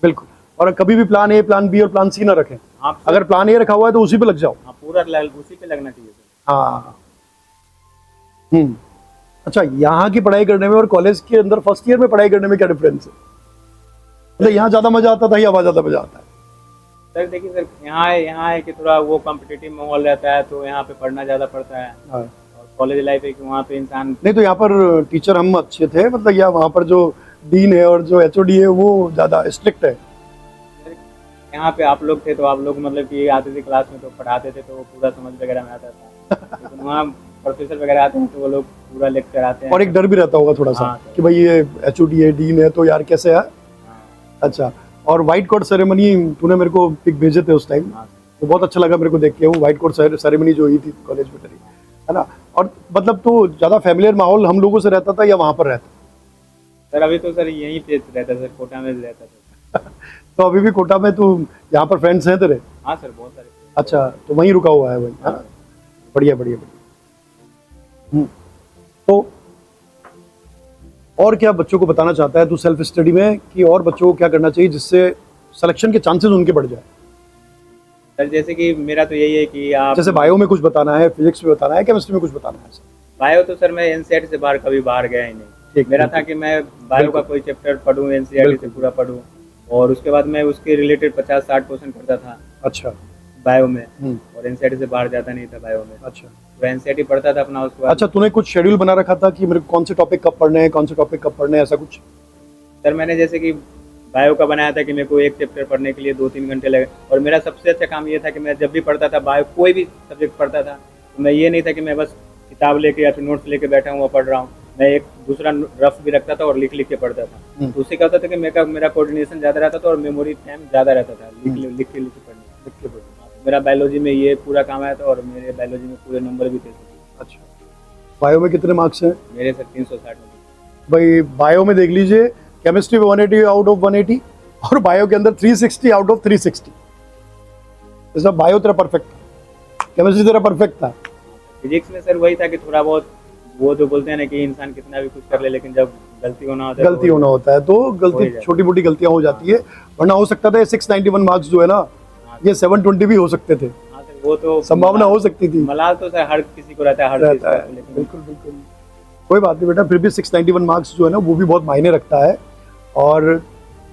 बिल्कुल। और कभी भी प्लान ए, प्लान बी और प्लान सी ना रखें। आप अगर प्लान ए रखा हुआ है तो उसी पे लग जाओ। हाँ, पूरा उसी पे लगना चाहिए सर। हाँ। अच्छा, यहाँ की पढ़ाई करने में और कॉलेज के अंदर फर्स्ट ईयर में पढ़ाई करने में क्या डिफरेंस है? मतलब यहाँ ज्यादा मजा आता था या वहाँ ज्यादा मजा आता है? सर देखिए सर, यहाँ है कि थोड़ा वो कॉम्पिटिटिव माहौल रहता है तो यहाँ पे पढ़ना ज़्यादा पड़ता है। हाँ। और कॉलेज लाइफ है कि वहाँ पे इंसान, नहीं तो यहाँ पर टीचर हम अच्छे थे, मतलब या वहाँ पर जो डीन है और जो एचओडी है वो ज्यादा स्ट्रिक्ट है? यहाँ पे आप लोग थे तो आप लोग मतलब कि आते थे क्लास में तो पढ़ाते थे तो वो पूरा समझ वगैरह में आता था। लेकिन वहाँ प्रोफेसर वगैरह आते हैं तो वो लोग पूरा लेक्चर आते हैं। और एक डर भी रहता होगा थोड़ा सा हाँ, सर। कि भाई ये एचओडी है, डीन है, तो यार कैसे है। हाँ, अच्छा, और व्हाइट कोट सेरेमनी तूने मेरे को पिक भेजे थे उस टाइम, हाँ, तो बहुत अच्छा लगा मेरे को देख के, वो व्हाइट कोट सेरेमनी जो हुई थी कॉलेज में तेरी, है ना। और मतलब तो ज्यादा फैमिलियर माहौल हम लोगों से रहता था या वहाँ पर रहता? सर अभी तो सर यहीं पे रहता सर, कोटा में रहता था। तो अभी भी कोटा में तू, यहाँ पर फ्रेंड्स हैं तेरे? हाँ सर, बहुत सारे। अच्छा, तो वहीं रुका हुआ है वहीं, है ना। बढ़िया बढ़िया बढ़िया। तो और क्या बच्चों को बताना चाहता है तू सेल्फ स्टडी में, कि और बच्चों को क्या करना चाहिए जिससे सिलेक्शन के चांसेस उनके बढ़ जाए? सर जैसे कि मेरा तो यही है कि आप, जैसे बायो में कुछ बताना है, फिजिक्स में बताना है, केमिस्ट्री में कुछ बताना है? बायो तो सर मैं एनसीईआरटी से कभी बाहर गया ही नहीं। ठीक, मेरा ठीक, था कि मैं बायो का कोई चैप्टर पढूं, एनसीईआरटी से पूरा पढूं, और उसके बाद मैं उसके रिलेटेड 50-60 क्वेश्चन करता था अच्छा। बायो में, और एनसीईआरटी से बाहर जाता नहीं था बायो में। अच्छा तो एनसीईआरटी पढ़ता था अपना, उसके बाद अच्छा, तूने कुछ शेड्यूल बना रखा था कि मेरे को कौन से टॉपिक कब पढ़ने हैं, कौन से टॉपिक कब पढ़ने हैं, ऐसा कुछ? सर मैंने जैसे कि बायो का बनाया था कि मेरे को एक चैप्टर पढ़ने के लिए 2-3 घंटे लगे, और मेरा सबसे अच्छा काम ये था कि मैं जब भी पढ़ता था बायो, कोई भी सब्जेक्ट पढ़ता था, तो मैं ये नहीं था कि मैं बस किताब लेके या फिर नोट्स लेके बैठा हूँ और पढ़ रहा हूँ। मैं एक दूसरा रफ भी रखता था और लिख के पढ़ता था। तो उससे क्या होता था कि मेरा कोऑर्डिनेशन ज़्यादा रहता था और मेमोरी टाइम ज़्यादा रहता था लिख के पढ़ने। मेरा बायोलॉजी में ये पूरा काम आया था और मेरे बायोलॉजी में पूरे नंबर भी थे। अच्छा, बायो में कितने मार्क्स हैं? मेरे सर 360 भाई बायो में देख लीजिए, केमिस्ट्री में 180 आउट ऑफ 180 और बायो के अंदर 360 आउट ऑफ 360। इसमें बायो तेरा परफेक्ट था, केमिस्ट्री तेरा परफेक्ट था। फिजिक्स में सर वही था कि थोड़ा बहुत वो जो बोलते हैं ना कि इंसान कितना भी कुछ कर ले, लेकिन जब गलती होना होता है तो गलती, छोटी मोटी गलतियां हो जाती है। वरना हो सकता था 691 मार्क्स जो है ना, ये 720 भी हो सकते थे। हाँ सर, वो तो संभावना हो सकती थी। मलाल तो सर हर किसी को रहता है, हर चीज का, लेकिन बिल्कुल बिल्कुल, कोई बात नहीं बेटा, फिर भी 691 मार्क्स जो है ना वो भी बहुत मायने रखता है। और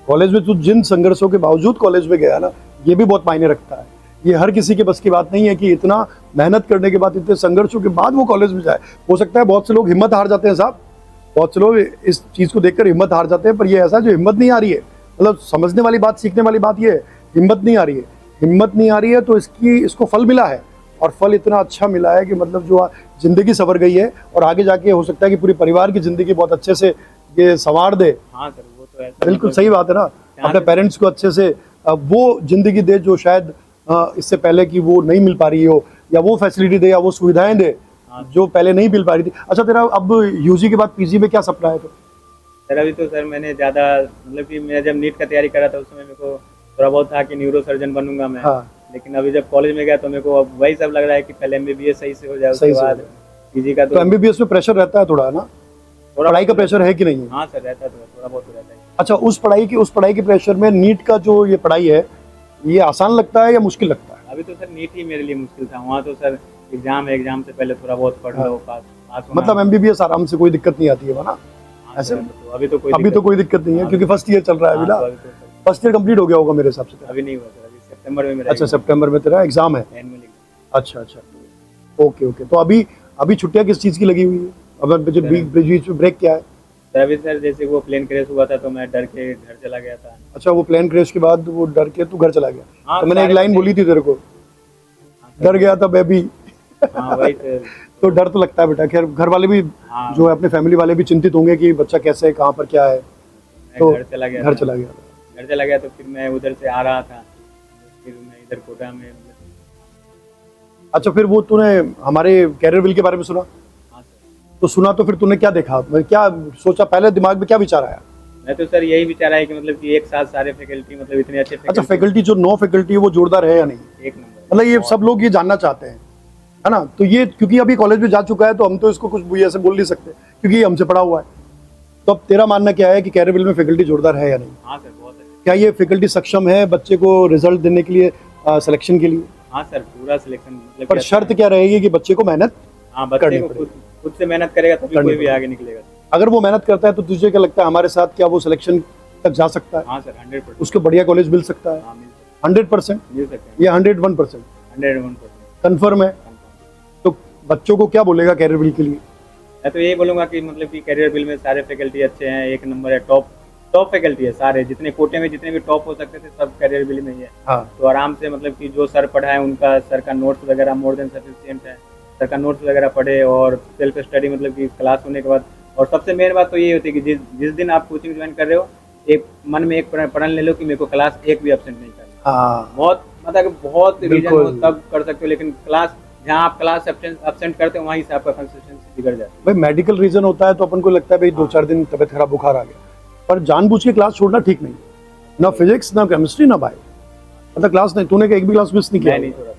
कॉलेज में तू जिन संघर्षों के बावजूद कॉलेज में गया ना, ये भी बहुत मायने रखता है। ये हर किसी के बस की बात नहीं है कि इतना मेहनत करने के बाद, इतने संघर्षों के बाद वो कॉलेज में जाए। हो सकता है बहुत से लोग हिम्मत हार जाते हैं साहब, बहुत लोग इस चीज को देखकर हिम्मत हार जाते हैं, पर ये ऐसा जो हिम्मत नहीं आ रही है, मतलब समझने वाली बात, सीखने वाली बात ये है, हिम्मत नहीं आ रही है। हिम्मत नहीं आ रही है तो इसको फल मिला है, और फल इतना अच्छा मिला है कि मतलब जो जिंदगी संवर गई है, और आगे जाके हो सकता है कि पूरी परिवार की जिंदगी बहुत अच्छे से ये संवार दे। हाँ सर, वो तो ऐसा बिल्कुल सही बात है ना, अपने पेरेंट्स को अच्छे से वो जिंदगी दे जो शायद इससे पहले कि वो नहीं मिल पा रही हो, या वो फैसिलिटी दे या वो सुविधाएं दे जो पहले नहीं मिल पा रही थी। अच्छा, तेरा अब यूजी के बाद पीजी में क्या सपना है? तो सर अभी तो सर मैंने ज़्यादा मतलब कि मैं जब नीट का तैयारी कर रहा था उस समय मेरे को थोड़ा बहुत था कि न्यूरो सर्जन बनूंगा मैं। हाँ। लेकिन अभी जब कॉलेज में गया तो मेरे को अब वही सब लग रहा है कि पहले एमबीबीएस सही से हो जाए, सही उसके से हो बाद जाए। पीजी का तो एमबीबीएस में प्रेशर रहता है थोड़ा ना, थोड़ा पढ़ाई का प्रेशर है कि नहीं है? हाँ सर, रहता है, थोड़ा बहुत रहता है। अच्छा, उस पढ़ाई के प्रेशर में नीट का जो ये पढ़ाई है, ये आसान लगता है या मुश्किल लगता है? अभी तो सर नीट ही मेरे लिए मुश्किल था। वहाँ तो सर एग्जाम से पहले थोड़ा बहुत पढ़ लो, पास होना। मतलब एमबीबीएस आराम से, कोई दिक्कत नहीं आती है ना? हाँ ऐसे सर, तो अभी तो कोई दिक्कत नहीं है, हाँ, क्योंकि फर्स्ट ईयर चल रहा है अभी ना। हाँ, तो अभी तो सर फर्स्ट ईयर कंप्लीट हो गया होगा मेरे हिसाब से। अभी नहीं हुआ सर, अभी सितंबर में मेरा अच्छा, सितंबर में तेरा एग्जाम है? Annual exam. अच्छा अच्छा, ओके। तो अभी छुट्टियां किस चीज़ की लगी हुई है? अब जो बीच में ब्रेक क्या है? सर अभी सर जैसे वो प्लेन क्रैश हुआ था तो मैं डर के घर चला गया था। अच्छा, वो प्लेन क्रैश के बाद वो डर के तू घर चला गया? हाँ, तो मैंने एक लाइन बोली थी तेरे को, डर गया था बेबी। हाँ वही सर। तो डर तो लगता है बेटा। खैर, घर वाले भी हाँ, जो है अपने फैमिली वाले भी चिंतित होंगे कि बच्चा कैसे है, कहाँ पर क्या है। तो घर चला गया तो फिर मैं उधर से आ रहा था, फिर मैं इधर कोटा में। अच्छा, फिर वो तूने हमारे कैरियर बिल के बारे में सुना? हाँ सर। तो सुना तो फिर तूने क्या देखा, क्या सोचा, पहले दिमाग में क्या विचार आया? मैं तो सर यही विचार है कि मतलब कि एक साथ सारे फैकल्टी मतलब इतने अच्छे अच्छा, फैकल्टी जो 9 फैकल्टी है वो जोरदार है या नहीं? एक नंबर। मतलब ये सब लोग ये जानना चाहते हैं, है ना? तो ये क्योंकि अभी कॉलेज में जा चुका है तो हम तो इसको कुछ भी ऐसे बोल नहीं सकते, क्योंकि ये हमसे पढ़ा हुआ है। तो अब तेरा मानना क्या है कि कैरियर बिल में फैकल्टी जोरदार है या नहीं? हाँ सर, बहुत अच्छा। क्या ये फैकल्टी सक्षम है बच्चे को रिजल्ट देने के लिए, सिलेक्शन के लिए? हाँ सर, पूरा सिलेक्शन मतलब पर शर्त क्या रहेगी कि बच्चे को मेहनत हाँ, बच्चे को खुद से मेहनत करेगा तभी कोई भी आगे निकलेगा। अगर वो मेहनत करता है तो तुझे क्या लगता है हमारे साथ क्या वो सिलेक्शन तक जा सकता है? हाँ सर, 100%। उसको बढ़िया कॉलेज मिल सकता है? हाँ, मिल सकता 100% है, मिल सकता है, या 101%? 101%। कन्फर्म है? तो बच्चों को क्या बोलेगा कैरियर बिल के लिए? मैं तो यही बोलूँगा कि मतलब कि कैरियर बिल में सारे फैकल्टी अच्छे हैं, एक नंबर है, टॉप फैकल्टी है सारे, जितने कोटे में जितने भी टॉप हो सकते थे सब कैरियर बिल में ही है। हाँ। तो आराम से मतलब कि जो सर पढ़ाए उनका सर का नोट्स वगैरह मोर देन सफिशिएंट है, सर का नोट्स वगैरह पढ़े और सेल्फ स्टडी मतलब कि क्लास होने के बाद। और सबसे मेन बात तो ये होती है कि जिस दिन आप कोचिंग ज्वाइन कर रहे हो, एक मन में एक प्रण ले लो कि मेरे को क्लास एक भी एब्सेंट नहीं करना। हाँ, बहुत मतलब बहुत रीजन हो तब कर सकते हो, लेकिन क्लास जहाँ आप क्लास एब्सेंट करते हो वहीं से आपका कंसिस्टेंसी बिगड़ जाती है। भाई मेडिकल रीजन होता है तो अपन को लगता है भाई 2-4 दिन तबियत खराब, बुखार आ गया, पर जानबूझ के क्लास छोड़ना ठीक नहीं। ना फिजिक्स, ना केमिस्ट्री, ना बायो, मतलब क्लास नहीं। तूने एक भी क्लास मिस नहीं किया? मैं नहीं छोड़ा।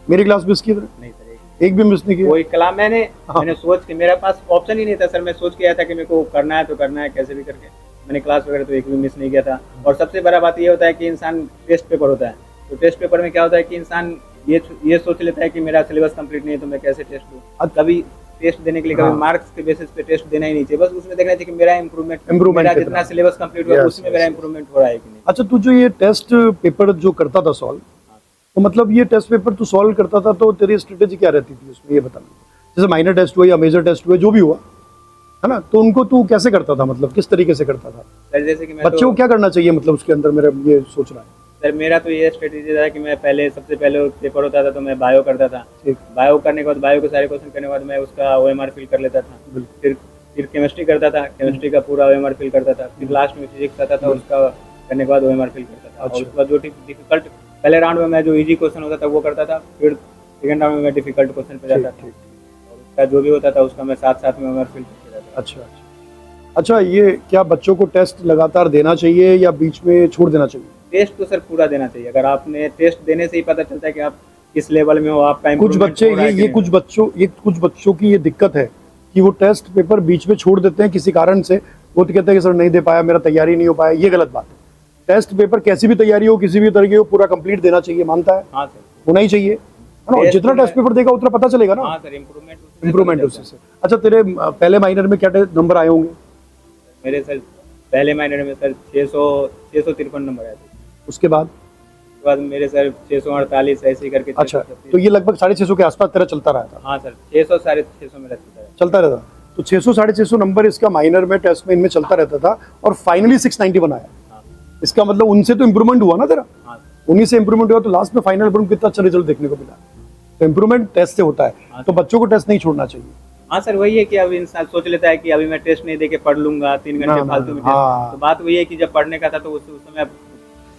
मेरी क्लास मिस की? नहीं सर, एक भी मिस नहीं किया? कोई क्लास मैंने सोच के, मेरे पास ऑप्शन ही नहीं था सर, मैं सोच के आया था कि मेरे को करना है तो करना है कैसे भी करके। मैंने क्लास वगैरह तो एक भी मिस नहीं किया था। और सबसे बड़ा बात ये होता है कि इंसान टेस्ट पेपर होता है, तो टेस्ट पेपर में क्या होता है कि इंसान ये सोच लेता है कि मेरा सिलेबस कंप्लीट नहीं है तो मैं कैसे टेस्ट दूँ। कभी टेस्ट देने के लिए कभी मार्क्स के बेसिस पे टेस्ट देना ही नहीं चाहिए, बस उसमें देखना चाहिए कि मेरा इम्प्रूवमेंट मेरा जितना सिलेबस कंप्लीट हुआ उसमें मेरा इम्प्रूवमेंट हो रहा है कि नहीं। अच्छा, तू जो ये टेस्ट पेपर जो करता था सॉल्व, तो मतलब ये टेस्ट पेपर तू सॉल्व करता था तो तेरी स्ट्रेटेजी क्या रहती थी उसमें, ये बताना। जैसे माइनर टेस्ट हुआ या मेजर टेस्ट हुआ, जो भी हुआ है ना, तो उनको तू कैसे करता था, मतलब किस तरीके से करता था? सर जैसे कि बच्चों को क्या करना चाहिए, मतलब उसके अंदर मेरा ये सोच रहा है। सर मेरा तो ये स्ट्रेटेजी था कि मैं सबसे पहले पेपर होता था तो मैं बायो करता था। बायो करने के बाद बायो के सारे क्वेश्चन करने के बाद मैं उसका OMR फिल कर लेता था। फिर केमिस्ट्री करता था, केमिस्ट्री का पूरा OMR फिल करता था। फिर लास्ट में फिजिक्स आता था, उसका करने के बाद OMR फिल करता था। और उसके बाद जो डिफिकल्ट, पहले राउंड में मैं जो इजी क्वेश्चन होता था वो करता था, फिर सेकंड राउंड में मैं डिफिकल्ट क्वेश्चन पे जाता था, और उसका जो भी होता था उसका मैं साथ में OMR फिल करते रहता था। अच्छा, ये क्या बच्चों को टेस्ट लगातार देना चाहिए या बीच में छोड़ देना चाहिए? टेस्ट तो सर पूरा देना चाहिए। अगर आपने टेस्ट देने से ही पता चलता है कि आप किस लेवल में हो, आपका कुछ बच्चे कुछ बच्चों की ये दिक्कत है कि वो टेस्ट पेपर बीच में छोड़ देते हैं किसी कारण से। वो तो कहते हैं कि सर नहीं दे पाया, मेरा तैयारी नहीं हो पाया। ये गलत बात है। टेस्ट पेपर कैसी भी तैयारी हो, किसी भी तरह की हो, पूरा कंप्लीट देना चाहिए, मानता है? हाँ सर, होना ही चाहिए, है ना? जितना टेस्ट पेपर देगा उतना पता चलेगा ना। हाँ सर, इम्प्रूवमेंट उससे। अच्छा, तेरे पहले माइनर में क्या नंबर आए होंगे? मेरे सर पहले माइनर में सर 653 नंबर आए थे। उसके बाद मेरे सर 648 ऐसे करके। अच्छा, तो ये लगभग 650 के आसपास तेरा चलता रहा था? हाँ सर, 600 650 मेरा चलता रहता। तो 600 650 नंबर इसका माइनर में टेस्ट में इनमें चलता रहता था और फाइनली 691 आया। हाँ इसका मतलब उनसे तो इम्प्रूवमेंट हुआ ना तेरा, हाँ उन्हीं से इम्प्रूवमेंट हुआ, तो लास्ट में फाइनल पर कितना अच्छा रिजल्ट देखने को मिला। तो इम्प्रूवमेंट टेस्ट से होता है, तो बच्चों को टेस्ट नहीं छोड़ना चाहिए। हाँ सर, वही है कि अब इंसान सोच लेता है कि अभी मैं टेस्ट नहीं देके पढ़ लूंगा 3 घंटे फालतू में टेस्ट। तो बात वही है कि जब पढ़ने का था तो उस समय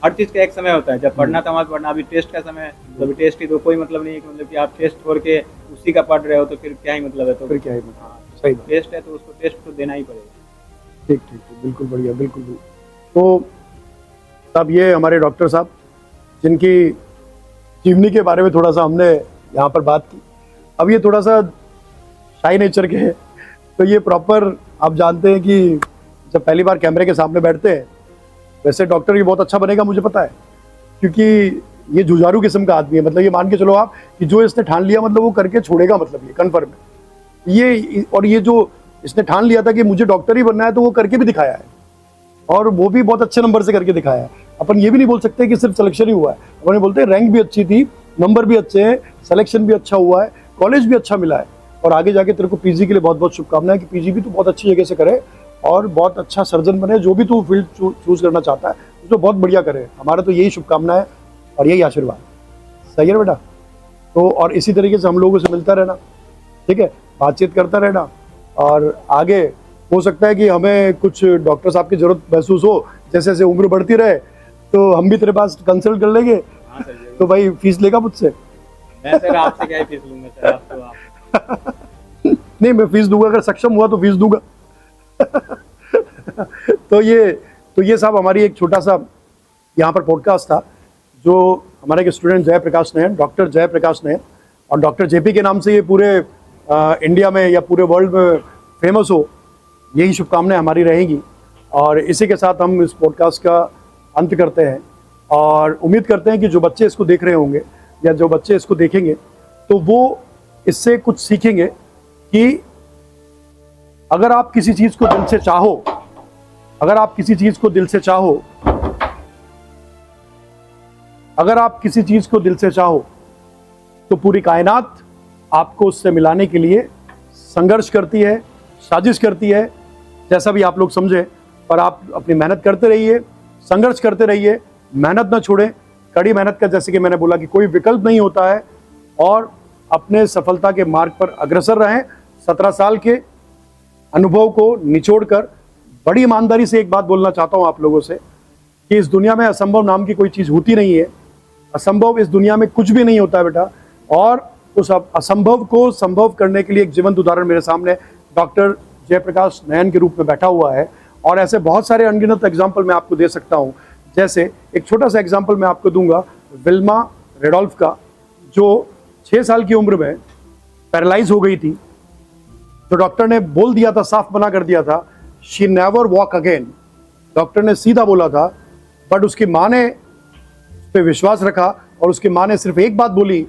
हर चीज़ का एक समय होता है, जब पढ़ना था वहाँ पढ़ना। अभी टेस्ट का समय है, तो अभी टेस्ट की तो कोई मतलब नहीं है कि मतलब कि आप टेस्ट छोड़ के उसी का पढ़ रहे हो तो फिर क्या ही मतलब है। तो फिर क्या ही मतलब, सही बात। टेस्ट है तो उसको टेस्ट तो देना ही पड़ेगा। ठीक ठीक ठीक, बिल्कुल बढ़िया, बिल्कुल। तो तब ये हमारे डॉक्टर साहब जिनकी जीवनी के बारे में थोड़ा सा हमने यहाँ पर बात की। अब ये थोड़ा सा शाई नेचर के हैं, तो ये प्रॉपर आप जानते हैं कि जब पहली बार कैमरे के सामने बैठते हैं, वैसे डॉक्टर ये बहुत अच्छा बनेगा मुझे पता है, क्योंकि ये जुझारू किस्म का आदमी है। मतलब ये मान के चलो आप कि जो इसने ठान लिया मतलब वो करके छोड़ेगा, मतलब ये कन्फर्म है ये। और ये जो इसने ठान लिया था कि मुझे डॉक्टर ही बनना है, तो वो करके भी दिखाया है, और वो भी बहुत अच्छे नंबर से करके दिखाया है। अपन ये भी नहीं बोल सकते कि सिर्फ सिलेक्शन ही हुआ है, अपन बोलते हैं रैंक भी अच्छी थी, नंबर भी अच्छे हैं, सिलेक्शन भी अच्छा हुआ है, कॉलेज भी अच्छा मिला है। और आगे जाके तेरे को पीजी के लिए बहुत बहुत शुभकामनाएं कि पीजी भी तू बहुत अच्छी जगह से करे और बहुत अच्छा सर्जन बने। जो भी तू फील्ड चूज करना चाहता है तो बहुत बढ़िया करे। हमारा तो यही शुभकामनाएं और यही आशीर्वाद। सही है बेटा? तो और इसी तरीके से हम लोगों से मिलता रहना, ठीक है, बातचीत करता रहना। और आगे हो सकता है कि हमें कुछ डॉक्टर साहब की जरूरत महसूस हो, जैसे जैसे उम्र बढ़ती रहे तो हम भी तेरे पास कंसल्ट कर लेंगे। हाँ सर, तो भाई फीस लेगा मुझसे? मैं सर आपसे क्या ही फीस लूंगा सर, आप तो आप नहीं, मैं फीस दूंगा, अगर सक्षम हुआ तो फीस दूंगा। तो ये साहब हमारी एक छोटा सा यहाँ पर पॉडकास्ट था जो हमारे एक स्टूडेंट जयप्रकाश ने, डॉक्टर जयप्रकाश ने, और डॉक्टर जेपी के नाम से ये पूरे इंडिया में या पूरे वर्ल्ड में फेमस हो, यही शुभकामनाएं हमारी रहेंगी। और इसी के साथ हम इस पॉडकास्ट का अंत करते हैं और उम्मीद करते हैं कि जो बच्चे इसको देख रहे होंगे या जो बच्चे इसको देखेंगे तो वो इससे कुछ सीखेंगे कि अगर आप किसी चीज़ को दिल से चाहो, अगर आप किसी चीज़ को दिल से चाहो, अगर आप किसी चीज़ को दिल से चाहो तो पूरी कायनात आपको उससे मिलाने के लिए संघर्ष करती है, साजिश करती है, जैसा भी आप लोग समझे। पर आप अपनी मेहनत करते रहिए, संघर्ष करते रहिए, मेहनत ना छोड़ें। कड़ी मेहनत का, जैसे कि मैंने बोला, कि कोई विकल्प नहीं होता है, और अपने सफलता के मार्ग पर अग्रसर रहें। 17 साल के अनुभव को निचोड़कर बड़ी ईमानदारी से एक बात बोलना चाहता हूं आप लोगों से कि इस दुनिया में असंभव नाम की कोई चीज़ होती नहीं है। असंभव इस दुनिया में कुछ भी नहीं होता है बेटा। और उस असंभव को संभव करने के लिए एक जीवंत उदाहरण मेरे सामने डॉक्टर जयप्रकाश नयन के रूप में बैठा हुआ है। और ऐसे बहुत सारे अनगिनत एग्जाम्पल मैं आपको दे सकता हूँ। जैसे एक छोटा सा एग्जाम्पल मैं आपको दूंगा विल्मा रेडोल्फ का, जो 6 साल की उम्र में पैरालाइज हो गई थी। तो डॉक्टर ने बोल दिया था, साफ मना कर दिया था, she never walk again. Doctor ने सीधा बोला था, बट उसकी माँ ने उस पर विश्वास रखा और उसकी माँ ने सिर्फ एक बात बोली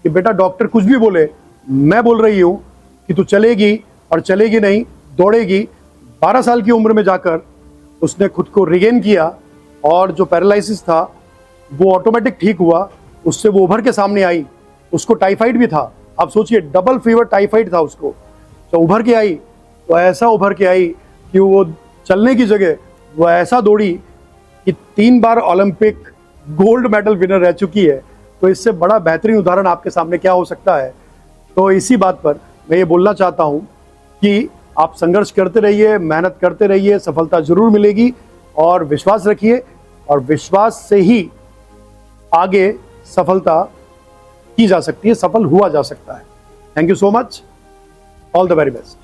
कि बेटा डॉक्टर कुछ भी बोले, मैं बोल रही हूँ कि तू चलेगी, और चलेगी नहीं, दौड़ेगी। 12 साल की उम्र में जाकर उसने खुद को रिगेन किया और जो पैरालिसिस था वो ऑटोमेटिक ठीक हुआ। उससे वो उभर के सामने आई। उसको टाइफाइड भी था, आप सोचिए, डबल फीवर टाइफाइड था उसको। तो उभर के आई, तो ऐसा उभर के आई कि वो चलने की जगह वो ऐसा दौड़ी कि 3 बार ओलंपिक गोल्ड मेडल विनर रह चुकी है। तो इससे बड़ा बेहतरीन उदाहरण आपके सामने क्या हो सकता है। तो इसी बात पर मैं ये बोलना चाहता हूँ कि आप संघर्ष करते रहिए, मेहनत करते रहिए, सफलता जरूर मिलेगी। और विश्वास रखिए, और विश्वास से ही आगे सफलता की जा सकती है, सफल हुआ जा सकता है। Thank you so much, all the very best.